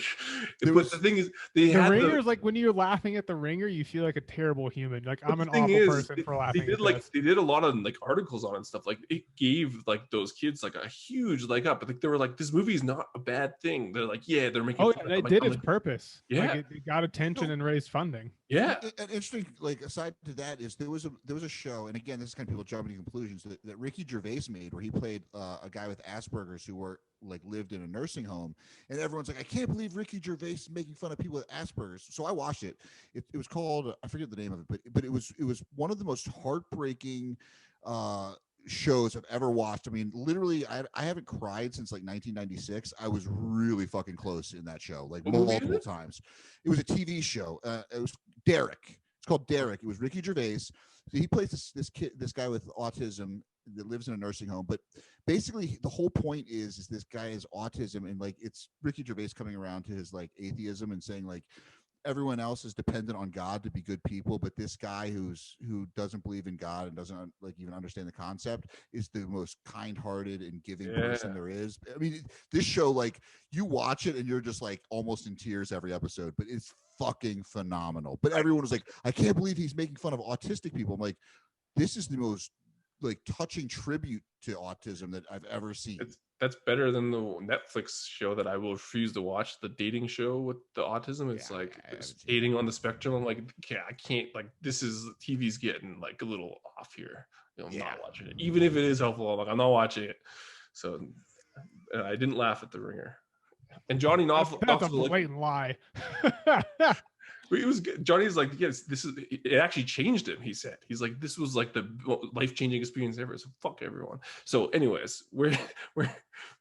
the thing is, the Ringer is like when you're laughing at The Ringer, you feel like a terrible human. Like I'm an awful person for laughing. They did a lot of like articles on it and stuff. Like it gave like those kids like a huge leg up. I think they were like, this movie is not a bad thing. They're like, yeah, they're making. Oh, yeah, it did its purpose. Yeah, like it got attention and raised funding. Yeah. An interesting, like aside to that, is there was a show, and again, this is kind of people jumping to conclusions that Ricky Gervais made, where he played a guy with Asperger's who lived in a nursing home, and everyone's like, I can't believe Ricky Gervais is making fun of people with Asperger's. So I watched it. It was called, I forget the name of it, but it was one of the most heartbreaking shows I've ever watched. I mean, literally, I haven't cried since like 1996. I was really fucking close in that show, like multiple times. It was a TV show. It was Derek. It's called Derek. It was Ricky Gervais. So he plays this guy with autism that lives in a nursing home. But basically, the whole point is this guy has autism, and like it's Ricky Gervais coming around to his like atheism and saying like, everyone else is dependent on God to be good people, but this guy who doesn't believe in God and doesn't like even understand the concept is the most kind-hearted and giving person there is. I mean, this show, like you watch it and you're just like almost in tears every episode, but it's fucking phenomenal. But everyone was like, I can't believe he's making fun of autistic people. I'm like, this is the most like touching tribute to autism that I've ever seen. that's better than the Netflix show that I will refuse to watch, the dating show with the autism. It's Yeah, like I haven't it's seen dating on the spectrum. I'm like, yeah, I can't, like, this is, TV's getting like a little off here. I'm Yeah. not watching it. Even if it is helpful, I'm like, I'm not watching it. So I didn't laugh at The Ringer. And Johnny That's a Knoxville, like, blatant lie. it was good. Johnny's like, yes, this is, it actually changed him. He said, he's like, this was like the life-changing experience ever. So fuck everyone. So anyways, we're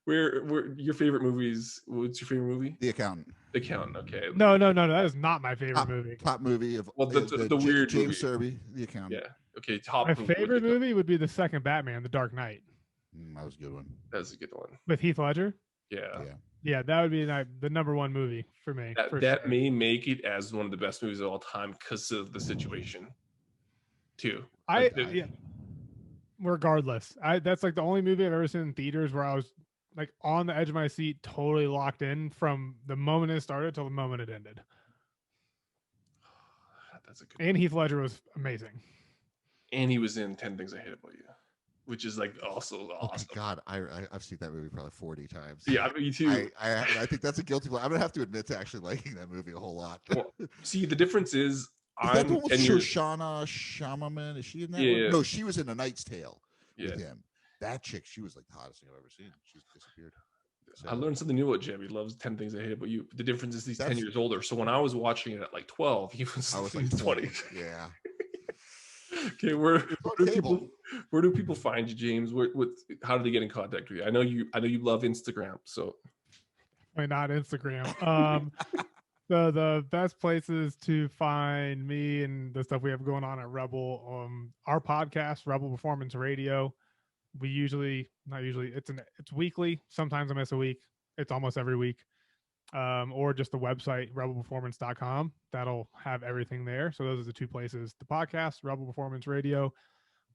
your favorite movies. What's your favorite movie? The Accountant. The Accountant. Okay. No, that is not my favorite movie. Top movie of Well, the weird James movie. Cerbie, The Accountant. Yeah. Okay. Top My movie. favorite movie would be the second Batman, The Dark Knight, That was a good one. That's a good one. with Heath Ledger. Yeah. Yeah, that would be the number one movie for me. That sure. may make it as one of the best movies of all time because of the situation, too. Regardless, that's like the only movie I've ever seen in theaters where I was like on the edge of my seat, totally locked in from the moment it started till the moment it ended. That's a good. And Heath Ledger was amazing. And he was in 10 Things I Hate About You, which is like also awesome. Oh my God, I've seen that movie probably 40 times. Yeah, me too. I think that's a guilty pleasure. I'm gonna have to admit to actually liking that movie a whole lot. Well, see, the difference is that the one with 10 years. Shoshana Shamaman? Is she in that Yeah, one? yeah. No, she was in A Knight's Tale Yeah, with him. That chick, she was like the hottest thing I've ever seen. She's disappeared. So, I learned something new about Jeb. He loves 10 Things I Hate About You. The difference is he's 10 That's- years older. So when I was watching it at like 12, he was, I was in like his 20. 20s. Yeah. Okay, where do people find you, James? How do they get in contact with you? I know you love Instagram, so Why not Instagram? The best places to find me and the stuff we have going on at Rebel, our podcast, Rebel Performance Radio. We it's weekly. Sometimes I miss a week. It's almost every week. Or just the website, rebelperformance.com. That'll have everything there. So those are the two places, the podcast, Rebel Performance Radio,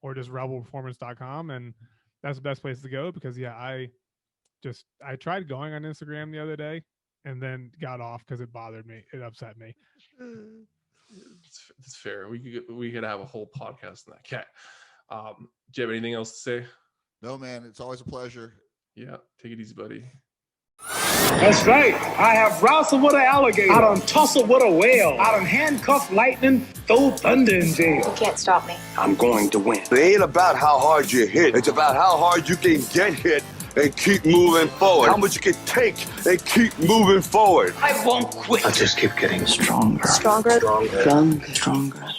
or just rebelperformance.com. And that's the best place to go because I tried going on Instagram the other day and then got off because it bothered me. It upset me. it's fair. We could have a whole podcast on that. Okay. Do you have anything else to say? No, man, it's always a pleasure. Yeah, take it easy, buddy. That's right. I have wrestled with an alligator. I done tussled with a whale. I done handcuffed lightning, throw thunder in jail. You can't stop me. I'm going to win. It ain't about how hard you hit. It's about how hard you can get hit and keep moving forward. How much you can take and keep moving forward. I just keep getting stronger. Stronger? Stronger.